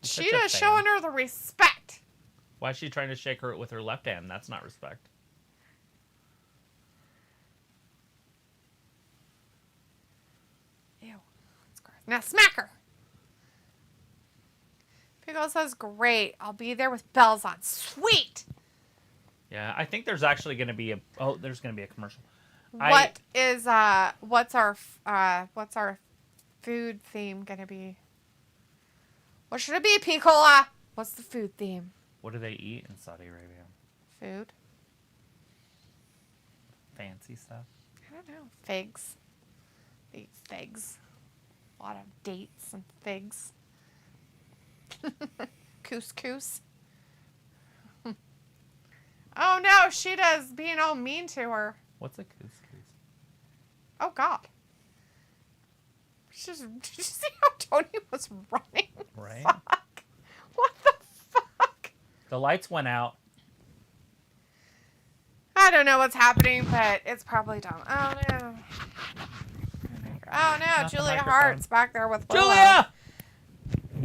Sheeta's showing her the respect. Why is she trying to shake her with her left hand? That's not respect. Ew. That's gross. Now smack her. Pickle says, great. I'll be there with bells on. Sweet. Yeah, I think there's actually going to be there's going to be a commercial. What's our food theme going to be? What should it be, Piccola? What's the food theme? What do they eat in Saudi Arabia? Food. Fancy stuff. I don't know. Figs. They eat figs. A lot of dates and figs. Couscous. Oh no, Sheeta's being all mean to her. What's a couscous? Oh God. Did you see how Tony was running? Right. Fuck. What the fuck? The lights went out. I don't know what's happening, but it's probably dumb. Oh no. Oh no, Not the Julia microphone. Hart's back there with Willow. Julia!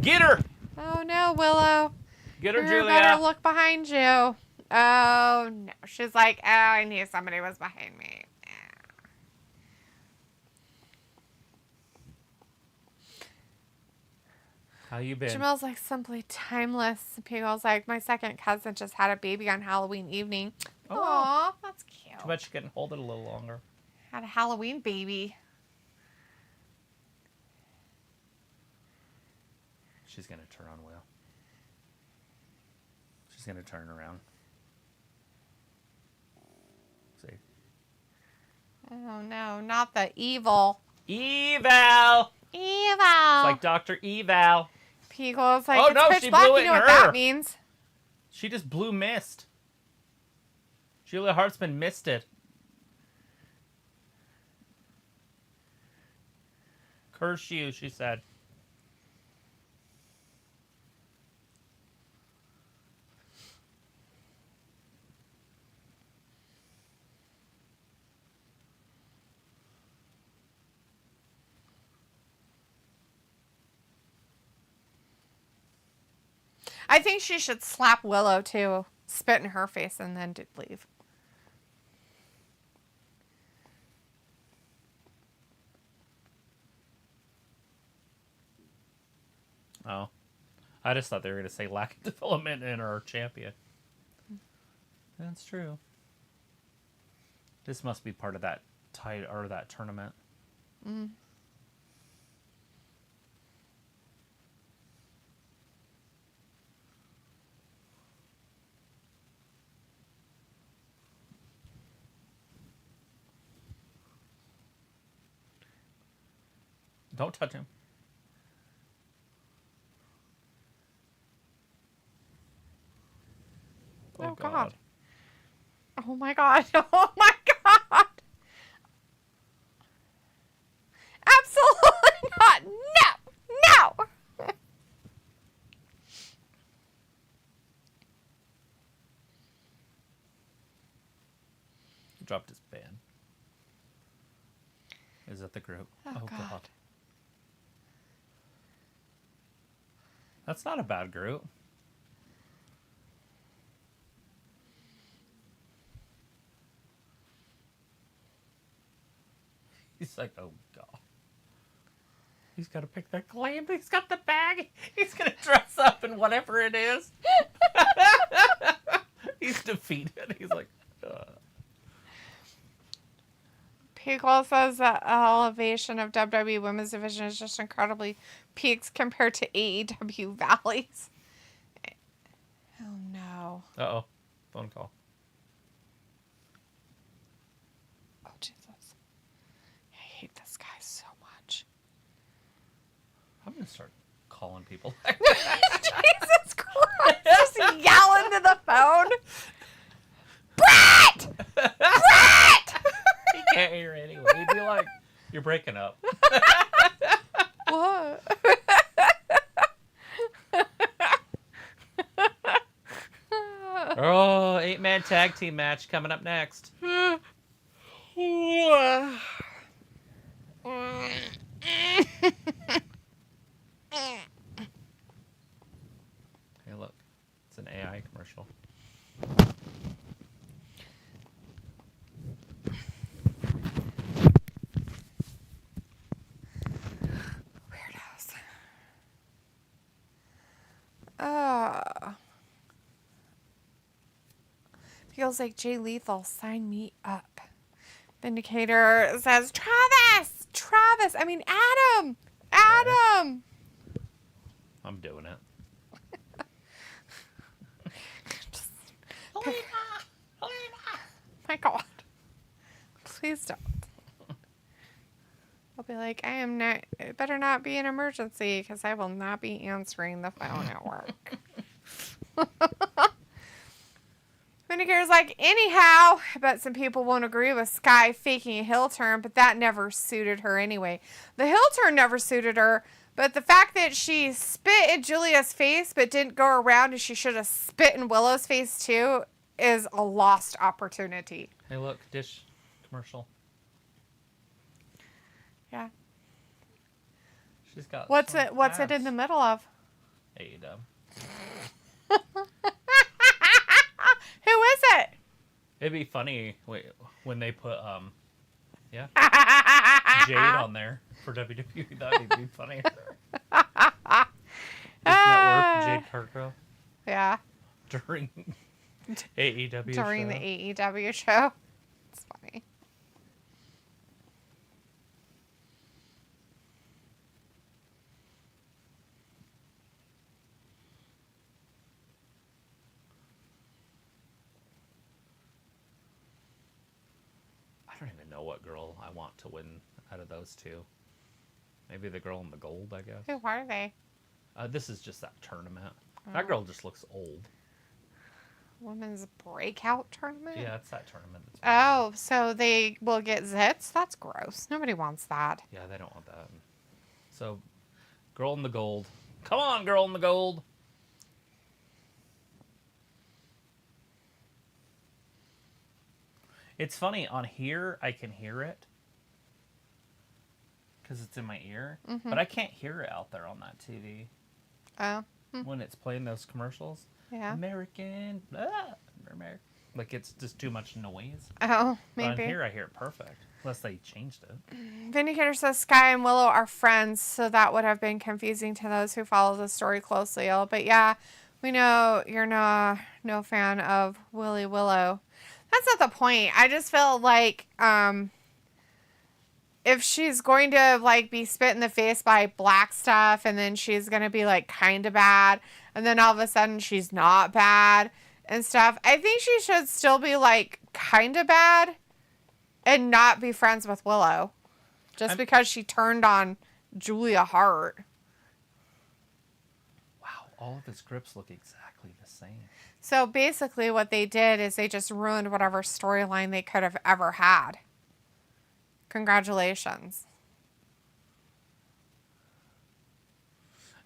Get her! Oh no, Willow. Get her, You Julia. better look behind you. Oh no. She's like, oh, I knew somebody was behind me. How you been? Jamel's like, simply timeless. Piggle's like, my second cousin just had a baby on Halloween evening. Oh. Aw, that's cute. Too bad she couldn't hold it a little longer. Had a Halloween baby. She's going to turn on Will. She's going to turn around. See? Oh no, not the evil. Eval! Evil. It's like Dr. Eval. Piggle's like, Oh, it's no, pitch she black. blew it You know in what her. that means. She just blew mist. Julia Hartzman missed it. Curse you, she said. I think she should slap Willow too. Spit in her face and then leave. Oh. I just thought they were going to say lack of development in our champion. That's true. This must be part of that that tournament. Mm. Don't touch him. Oh, God. Oh, my God. Oh, my God. Absolutely not. No. No. He dropped his pen. Is that the group? Oh, God. That's not a bad group. He's like, oh, God. He's got to pick that claim. He's got the bag. He's going to dress up in whatever it is. He's defeated. He's like, Hegel says that elevation of WWE Women's Division is just incredibly peaks compared to AEW valleys. Oh, no. Uh-oh. Phone call. Oh, Jesus. I hate this guy so much. I'm going to start calling people. Jesus Christ. Just yell into the phone. Brett! Brett! He can't hear anyway. He'd be like, you're breaking up. What? Oh, 8-man tag team match coming up next. Hey, look. It's an AI commercial. Weirdos. Feels like Jay Lethal, sign me up. Vindicator says, Travis, I mean, Adam. I'm doing it. My God. Please don't. I'll be like, it better not be an emergency because I will not be answering the phone at work. Vindicator's like, anyhow, I bet some people won't agree with Sky faking a heel turn, but that never suited her anyway. The heel turn never suited her, but the fact that she spit in Julia's face but didn't go around and she should have spit in Willow's face too is a lost opportunity. Hey, look, dish commercial. Yeah. She's got. What's it in the middle of? AEW. Who is it? It'd be funny when they put Jade on there for WWE. That'd be funny. Network Jade Cargill. Yeah. During AEW During show. the AEW show. It's funny. I don't even know what girl I want to win out of those two. Maybe the girl in the gold, I guess. Who are they? This is just that tournament. That girl just looks old. Women's breakout tournament? Yeah, it's that tournament. Oh, so they will get zits? That's gross. Nobody wants that. Yeah, they don't want that. So, girl in the gold. Come on, girl in the gold. It's funny, on here, I can hear it. Because it's in my ear. Mm-hmm. But I can't hear it out there on that TV. Oh. When it's playing those commercials. Yeah. American. Like, it's just too much noise. Oh, But on maybe. here, I hear it perfect. Unless they changed it. Vindicator says Sky and Willow are friends, so that would have been confusing to those who follow the story closely. But yeah, we know you're no fan of Willie Willow. That's not the point. I just feel like if she's going to like be spit in the face by black stuff and then she's going to be like kind of bad and then all of a sudden she's not bad and stuff, I think she should still be like kind of bad and not be friends with Willow just because she turned on Julia Hart. Wow, all of his grips look exactly the same. So basically what they did is they just ruined whatever storyline they could have ever had. Congratulations.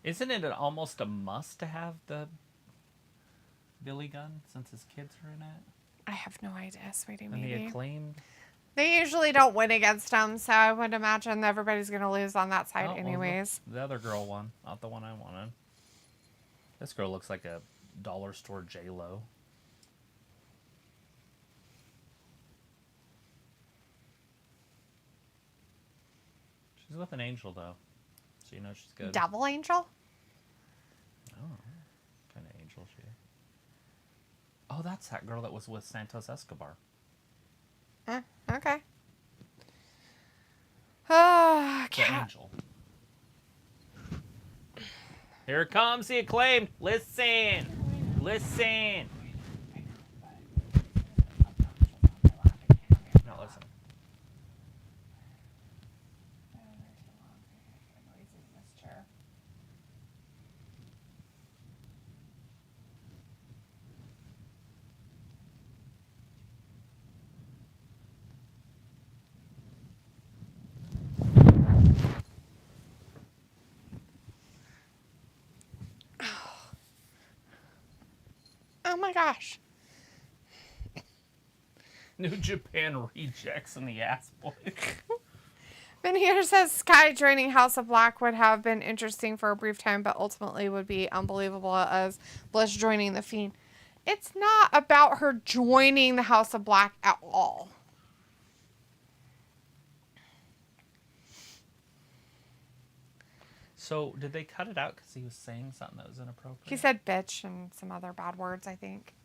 Isn't it almost a must to have the Billy Gunn since his kids are in it? I have no idea, sweetie. And the Maybe. Acclaimed? They usually don't win against them, so I would imagine everybody's going to lose on that side Oh, well, anyways. the other girl won, not the one I wanted. This girl looks like a dollar store J-Lo. She's with an angel, though. So you know she's good. Devil Angel? Oh, kind of angel she. Oh, that's that girl that was with Santos Escobar. Okay. Oh, The Angel. Here comes the Acclaimed. Listen. Listen. Not listen. Oh my gosh. New Japan rejects in the ass boy. Vindicator says Sky joining House of Black would have been interesting for a brief time, but ultimately would be unbelievable as Bliss joining the Fiend. It's not about her joining the House of Black at all. So, did they cut it out because he was saying something that was inappropriate? He said bitch and some other bad words, I think.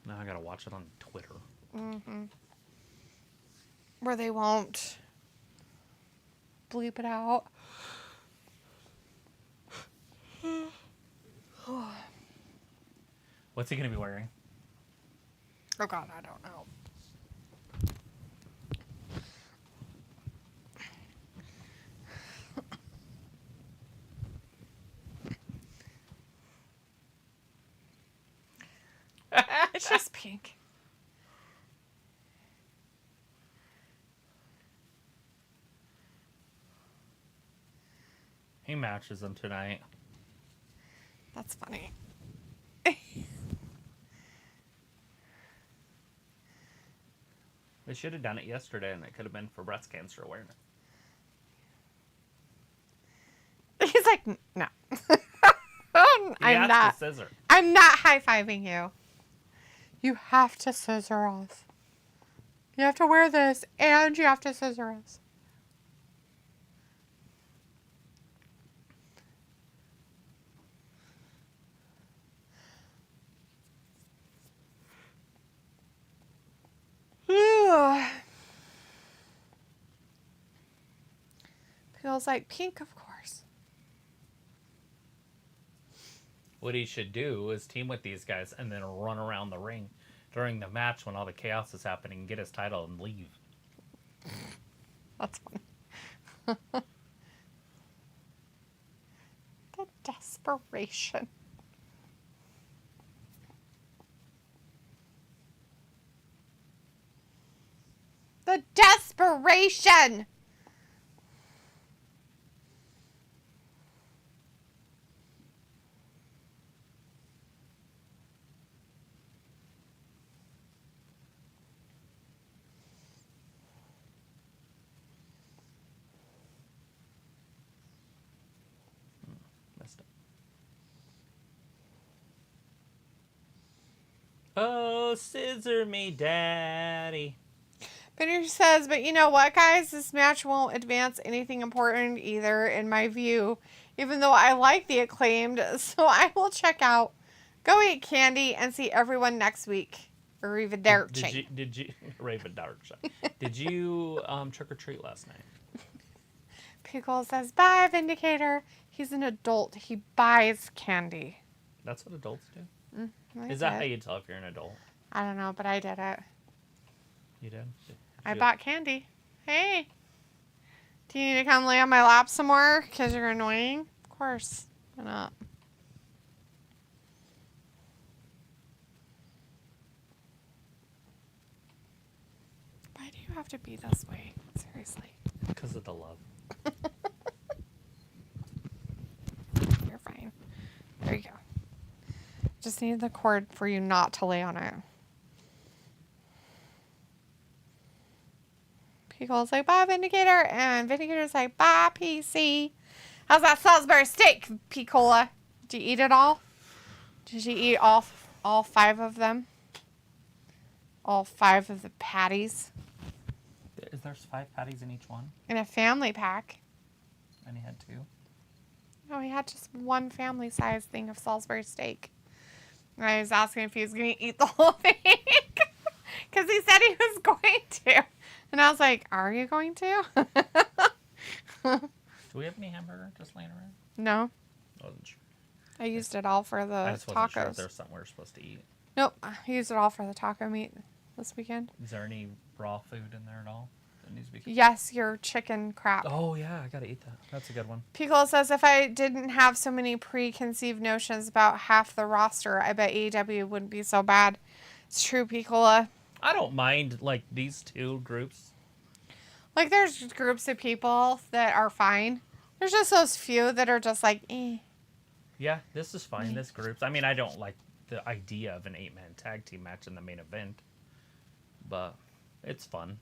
Now I gotta watch it on Twitter. Mm-hmm. Where they won't bleep it out. What's he gonna be wearing? Oh God, I don't know. It's just pink. He matches them tonight. That's funny. They should have done it yesterday, and it could have been for breast cancer awareness. He's like, no. I'm not. Scissor. I'm not high-fiving you. You have to scissor us. You have to wear this, and you have to scissor us. Feels like pink, of course. What he should do is team with these guys and then run around the ring during the match when all the chaos is happening, get his title, and leave. That's funny. The desperation. The desperation! Messed up. Oh, scissor me, daddy. Benner says, but you know what, guys? This match won't advance anything important either, in my view, even though I like the Acclaimed, so I will check out, go eat candy, and see everyone next week. Or even Derek Chain. Did you Raven Dark Shot. Did you trick or treat last night? Pickle says, bye, Vindicator. He's an adult. He buys candy. That's what adults do? I Is that did. how you tell if you're an adult? I don't know, but I did it. You did? I bought candy. Hey. Do you need to come lay on my lap some more because you're annoying? Of course. Why not? Why do you have to be this way? Seriously. Because of the love. You're fine. There you go. Just need the cord for you not to lay on it. Pickle's like, bye, Vindicator. And Vindicator's like, bye, PC. How's that Salisbury steak, Picola? Did you eat it all? Did you eat all 5 of them? All 5 of the patties? Is there 5 patties in each one? In a family pack. And he had 2? No, he had just one family size thing of Salisbury steak. And I was asking if he was going to eat the whole thing. Because because he said he was going to. And I was like, are you going to? Do we have any hamburger just laying around? No. I wasn't sure. I used it all for the I just wasn't sure if tacos. there was something we were supposed to eat. Nope. I used it all for the taco meat this weekend. Is there any raw food in there at all? That needs to be... Yes, your chicken crap. Oh, yeah. I got to eat that. That's a good one. Pickle says, if I didn't have so many preconceived notions about half the roster, I bet AEW wouldn't be so bad. It's true, Piccola. I don't mind, like, these two groups. Like, there's groups of people that are fine. There's just those few that are just like, eh. Yeah, this is fine. This group's... I mean, I don't like the idea of an 8-man tag team match in the main event. But it's fun.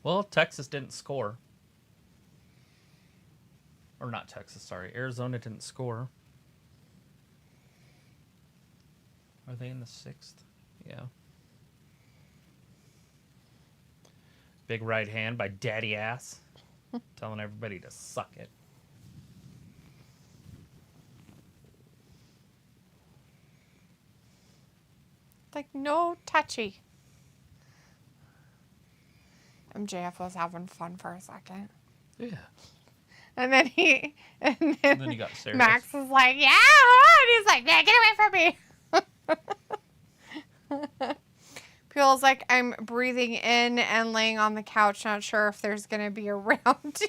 Well, Texas didn't score. Or not Texas, sorry. Arizona didn't score. Are they in the 6th? Yeah. Big right hand by Daddy Ass. Telling everybody to suck it. Like, no touchy. MJF was having fun for a second. Yeah. And then And then he got serious. Max was like, yeah, and he's like, yeah, get away from me. Peel's like, I'm breathing in and laying on the couch, not sure if there's going to be a round 2.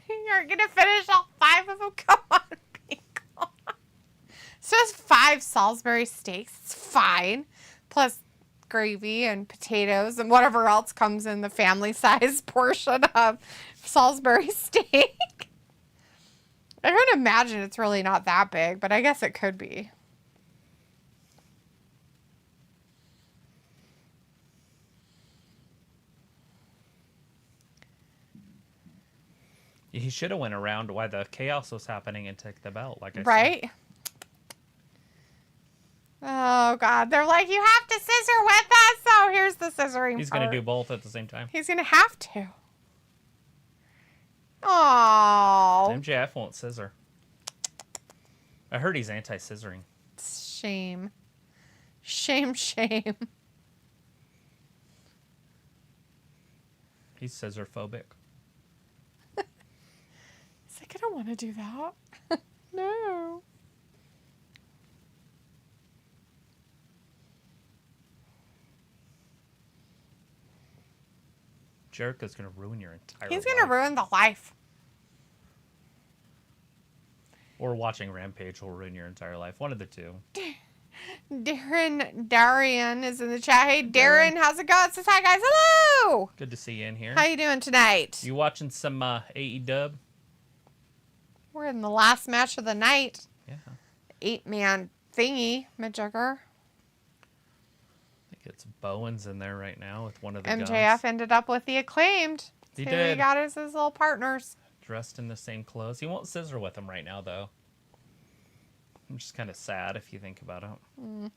You're going to finish all 5 of them? Come on, Pickle. It's just 5 Salisbury steaks. It's fine. Plus gravy and potatoes and whatever else comes in the family size portion of Salisbury steak. I would imagine it's really not that big, but I guess it could be. He should have went around while the chaos was happening and took the belt, like I said. Right? Oh, God. They're like, you have to scissor with us. So here's the scissoring He's part. going to do both at the same time. He's going to have to. Oh. MJF won't scissor. I heard he's anti-scissoring. Shame. Shame, shame. He's scissor-phobic. He's like, I don't want to do that. No. Jericho's going to ruin your entire He's life. going to ruin the life. Or watching Rampage will ruin your entire life. One of the two. Darian is in the chat. Hey, Darren, how's it going? Says hi, guys. Hello. Good to see you in here. How you doing tonight? You watching some AEW? We're in the last match of the night. Yeah. 8-man thingy, Majugger. I think it's Bowens in there right now with one of the MJF Guns. ended up with the Acclaimed. He Who did. He got as his little partners. Dressed in the same clothes. He won't scissor with him right now, though. I'm just kind of sad if you think about it. Mm.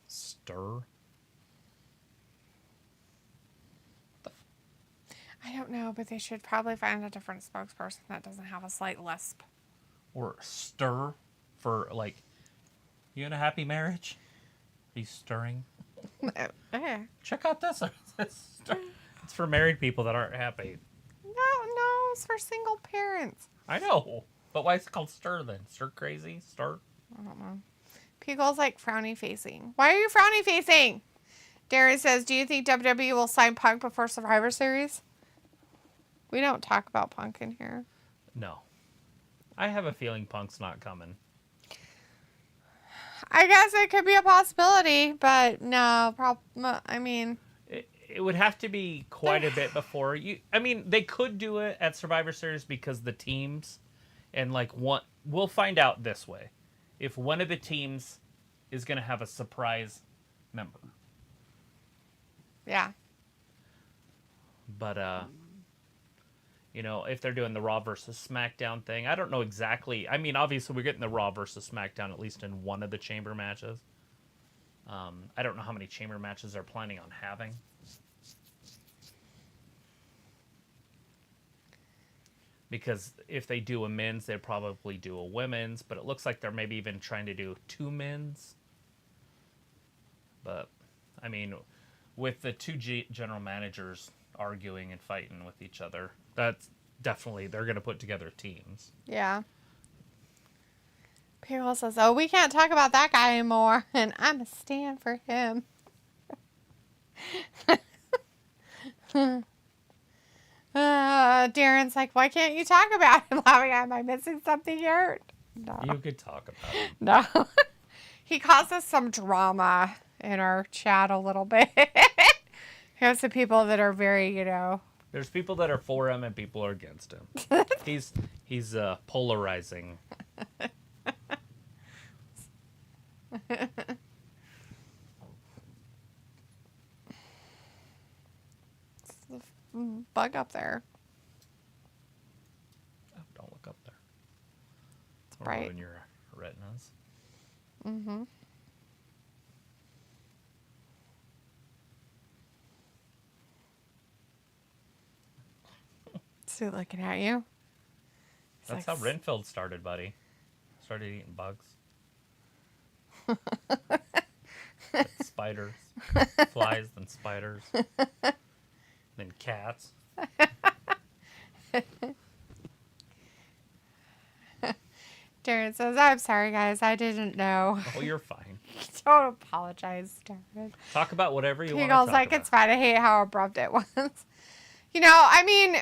Stir? I don't know, but they should probably find a different spokesperson that doesn't have a slight lisp. Or stir for, like, you in a happy marriage? Are you stirring? Eh. Check out this. It's for married people that aren't happy. No, it's for single parents. I know. But why is it called stir then? Stir crazy? Stir? I don't know. Pickle's like frowny facing. Why are you frowny facing? Darren says, do you think WWE will sign Punk before Survivor Series? We don't talk about Punk in here. No. I have a feeling Punk's not coming. I guess it could be a possibility, but no. I mean... It would have to be quite a bit before you. I mean, they could do it at Survivor Series because the teams, and like we'll find out this way, if one of the teams is going to have a surprise member. Yeah. But you know, if they're doing the Raw versus SmackDown thing, I don't know exactly. I mean, obviously we're getting the Raw versus SmackDown at least in one of the chamber matches. I don't know how many chamber matches they're planning on having. because if they do a men's, they'd probably do a women's, but it looks like they're maybe even trying to do 2 men's. But, I mean, with the 2 general managers arguing and fighting with each other, that's definitely, they're going to put together teams. Yeah. People says, oh, we can't talk about that guy anymore, and I'm a stand for him. Darren's like, why can't you talk about him? Am I missing something here? No. You could talk about it. No. He causes some drama in our chat a little bit. He has some people that are very, There's people that are for him and people are against him. He's polarizing. Bug up there. Oh, don't look up there. It's bright. In your retinas. Mm-hmm. Is he looking at you? That's how Renfield started, buddy. Started eating bugs. Spiders. Flies, then spiders. Then cats. Darren says, I'm sorry, guys. I didn't know. Oh, you're fine. Don't apologize, Darren. Talk about whatever you want to He goes talk like, about. it's fine. I hate how abrupt it was. I mean,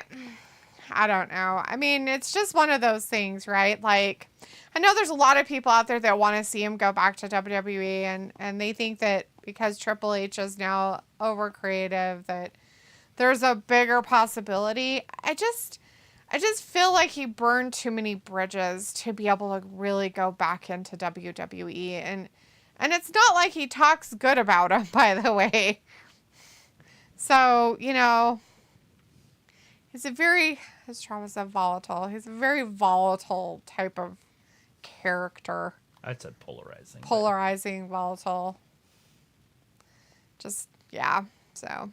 I don't know. I mean, it's just one of those things, right? Like, I know there's a lot of people out there that want to see him go back to WWE, and they think that because Triple H is now over creative, that there's a bigger possibility. I just feel like he burned too many bridges to be able to really go back into WWE. And it's not like he talks good about him, by the way. So, he's as Travis said, volatile. He's a very volatile type of character. I said polarizing. Polarizing, volatile. Just, yeah, so.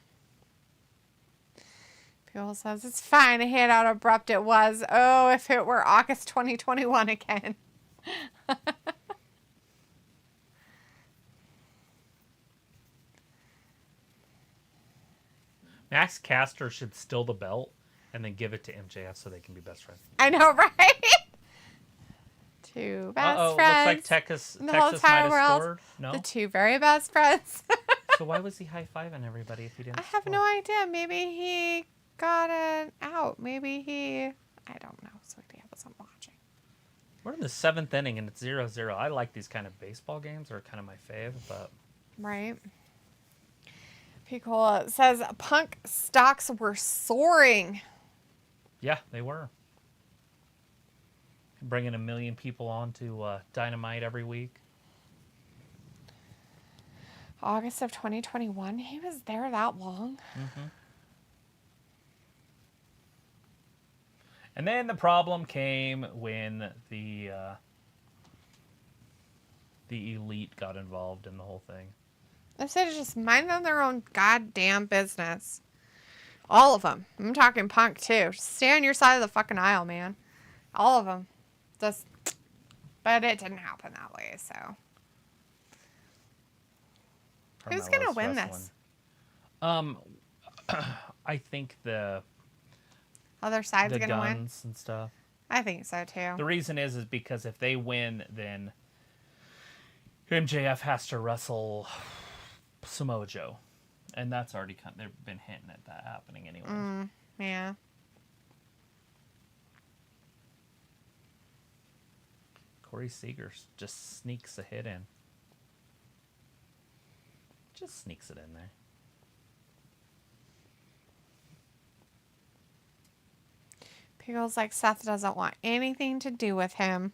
People says, it's fine. I hate how abrupt it was. Oh, if it were August 2021 again. Max Caster should steal the belt and then give it to MJF so they can be best friends. I know, right? Two best friends. Looks like Texas in the might whole entire have world. scored. No? The two very best friends. So why was he high-fiving everybody if he didn't I have score? no idea. Maybe he got it out. Maybe I don't know. So he wasn't watching. We're in the 7th inning and it's 0-0. I like these kind of baseball games. They're kind of my fave, but... Right. Picola says Punk stocks were soaring. Yeah, they were. Bringing 1 million people on to Dynamite every week. August of 2021? He was there that long? Mm-hmm. And then the problem came when the Elite got involved in the whole thing. Instead of just minding their own goddamn business. All of them. I'm talking Punk, too. Just stay on your side of the fucking aisle, man. All of them. But it didn't happen that way, so. Who's going to win this? I think the other side's going to win? Guns and stuff. I think so, too. The reason is because if they win, then MJF has to wrestle Samoa Joe. And that's already they've been hinting at that happening anyway. Yeah. Corey Seager just sneaks a hit in. Just sneaks it in there. People's like Seth doesn't want anything to do with him.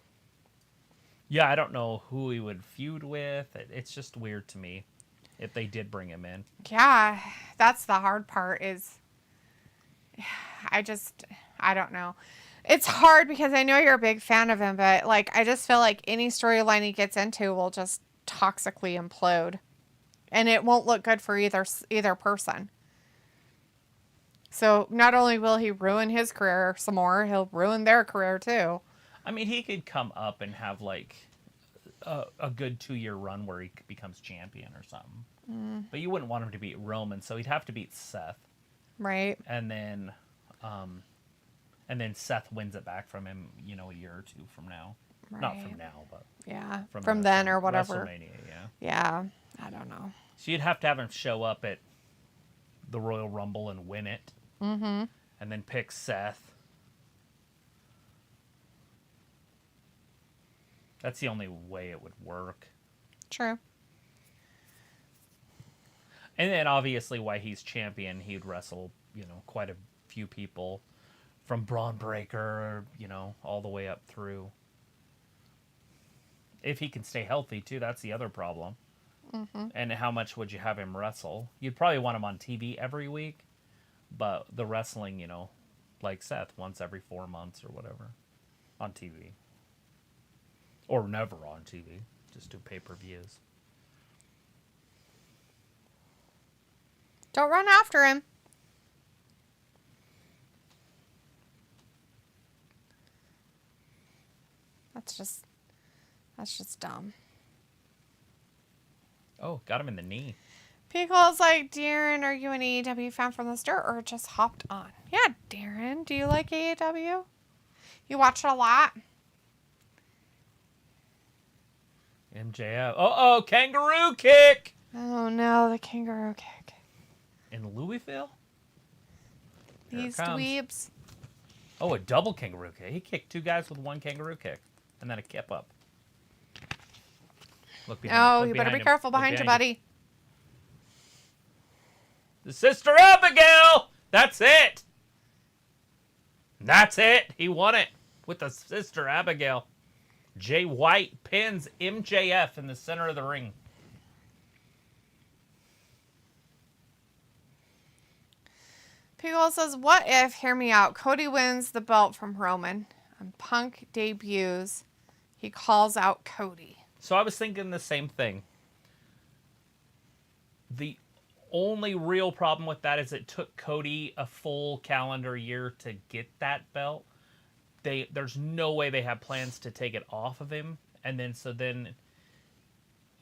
Yeah, I don't know who he would feud with. It's just weird to me if they did bring him in. Yeah, that's the hard part is I don't know. It's hard because I know you're a big fan of him, but I just feel like any storyline he gets into will just toxically implode. And it won't look good for either person. So not only will he ruin his career some more, he'll ruin their career too. I mean, he could come up and have like a good 2-year run where he becomes champion or something. But you wouldn't want him to beat Roman, so he'd have to beat Seth. Right. And then Seth wins it back from him, a year or 2 from now. Right. Not from now, but yeah, from then or whatever. WrestleMania, yeah. Yeah, I don't know. So you'd have to have him show up at the Royal Rumble and win it. Mm-hmm. And then pick Seth. That's the only way it would work. True. And then obviously why he's champion, he'd wrestle, quite a few people from Braun Breaker, all the way up through. If he can stay healthy too, that's the other problem. Mm-hmm. And how much would you have him wrestle? You'd probably want him on TV every week, but the wrestling, like Seth, once every 4 months or whatever on TV. Or never on TV, just do pay-per-views. Don't run after him. That's just dumb. Oh, got him in the knee. Pickle's like, Darren, are you an AEW fan from the start or just hopped on? Yeah, Darren, do you like AEW? You watch it a lot? MJF. Oh, kangaroo kick! Oh no, the kangaroo kick. In Louisville? These dweebs. Oh, a double kangaroo kick. He kicked 2 guys with 1 kangaroo kick. And then a kip up. Look behind him. Oh, you better be careful behind you, buddy. The Sister Abigail! That's it! That's it! He won it with the Sister Abigail. Jay White pins MJF in the center of the ring. Pickle says, what if, hear me out, Cody wins the belt from Roman and Punk debuts, he calls out Cody. So I was thinking the same thing. The only real problem with that is it took Cody a full calendar year to get that belt. There's no way they have plans to take it off of him. And then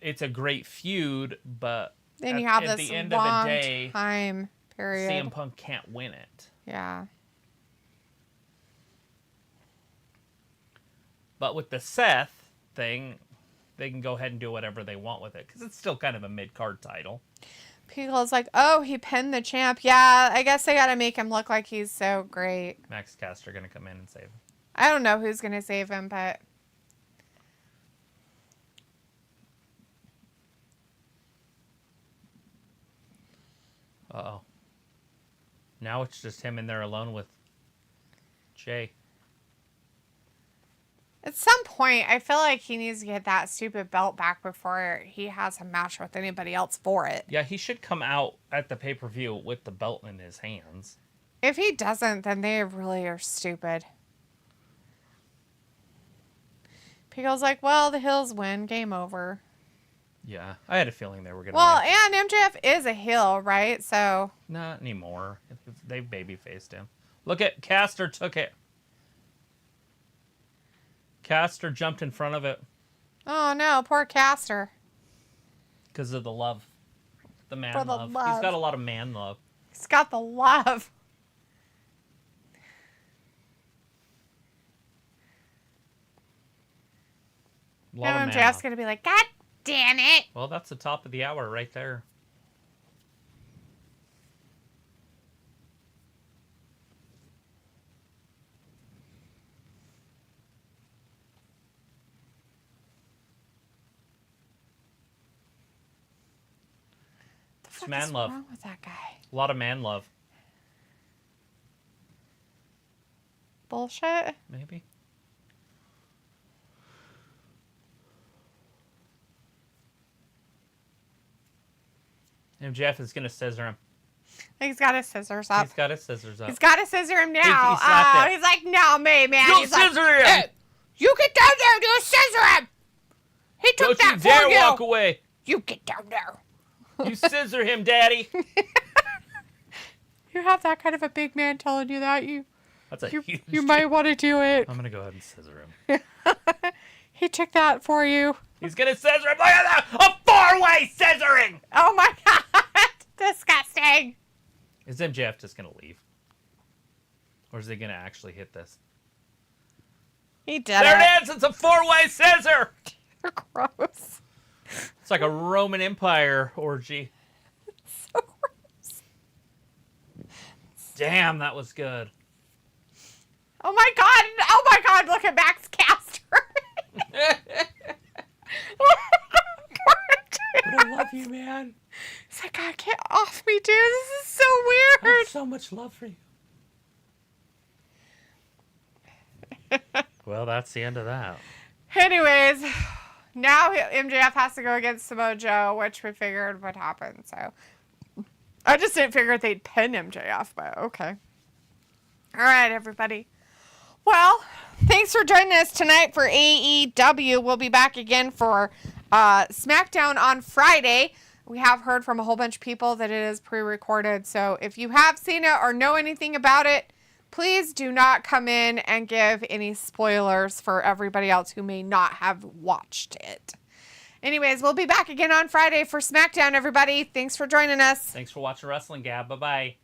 it's a great feud, but then you have at this the end long of the day, time period. CM Punk can't win it. Yeah. But with the Seth thing, they can go ahead and do whatever they want with it because it's still kind of a mid-card title. Pickle's like, oh, he pinned the champ. Yeah, I guess they got to make him look like he's so great. Max Caster going to come in and save him. I don't know who's going to save him, but... Uh-oh. Now it's just him in there alone with Jay. At some point, I feel like he needs to get that stupid belt back before he has a match with anybody else for it. Yeah, he should come out at the pay-per-view with the belt in his hands. If he doesn't, then they really are stupid. Pickle's like, well, the Hills win. Game over. Yeah, I had a feeling they were going to Well, win. and MJF is a heel, right? So... Not anymore. They've baby-faced him. Look at Caster took it. Caster jumped in front of it. Oh, no. Poor Caster. Because of the love. The man For the love. love. He's got a lot of man love. He's got the love. And MJF's going to be like, God damn it. Well, that's the top of the hour right there. What man is love. wrong with that guy? A lot of man love. Bullshit. Maybe. MJF is going to scissor him. He's got his scissors up. He's got his scissors up. He's got to scissor him now. He slapped it. He's like, no, me, man. Go He's scissor like, him! Hey, you get down there and you scissor him. He took Don't that you for dare you. walk away. You get down there. You scissor him, Daddy. You have that kind of a big man telling you that. That's a huge You might want to do it. I'm going to go ahead and scissor him. He took that for you. He's going to scissor him. Look at that! A 4-way scissoring! Oh my god. Disgusting. Is MJF just going to leave? Or is he going to actually hit this? He did There it is! It's a 4-way scissor! You're gross. It's like a Roman Empire orgy. So gross. Damn, that was good. Oh my god. Oh my god. Look at Max Caster. But I love you, man. He's like, God, get off me, dude. This is so I weird. have so much love for you. Well, that's the end of that. Anyways, now MJF has to go against Samoa Joe, which we figured would happen. So I just didn't figure they'd pin MJF, but okay. All right, everybody. Well, thanks for joining us tonight for AEW. We'll be back again for SmackDown on Friday. We have heard from a whole bunch of people that it is pre-recorded. So if you have seen it or know anything about it, please do not come in and give any spoilers for everybody else who may not have watched it. Anyways, we'll be back again on Friday for SmackDown, everybody. Thanks for joining us. Thanks for watching Wrestling Gab. Bye-bye.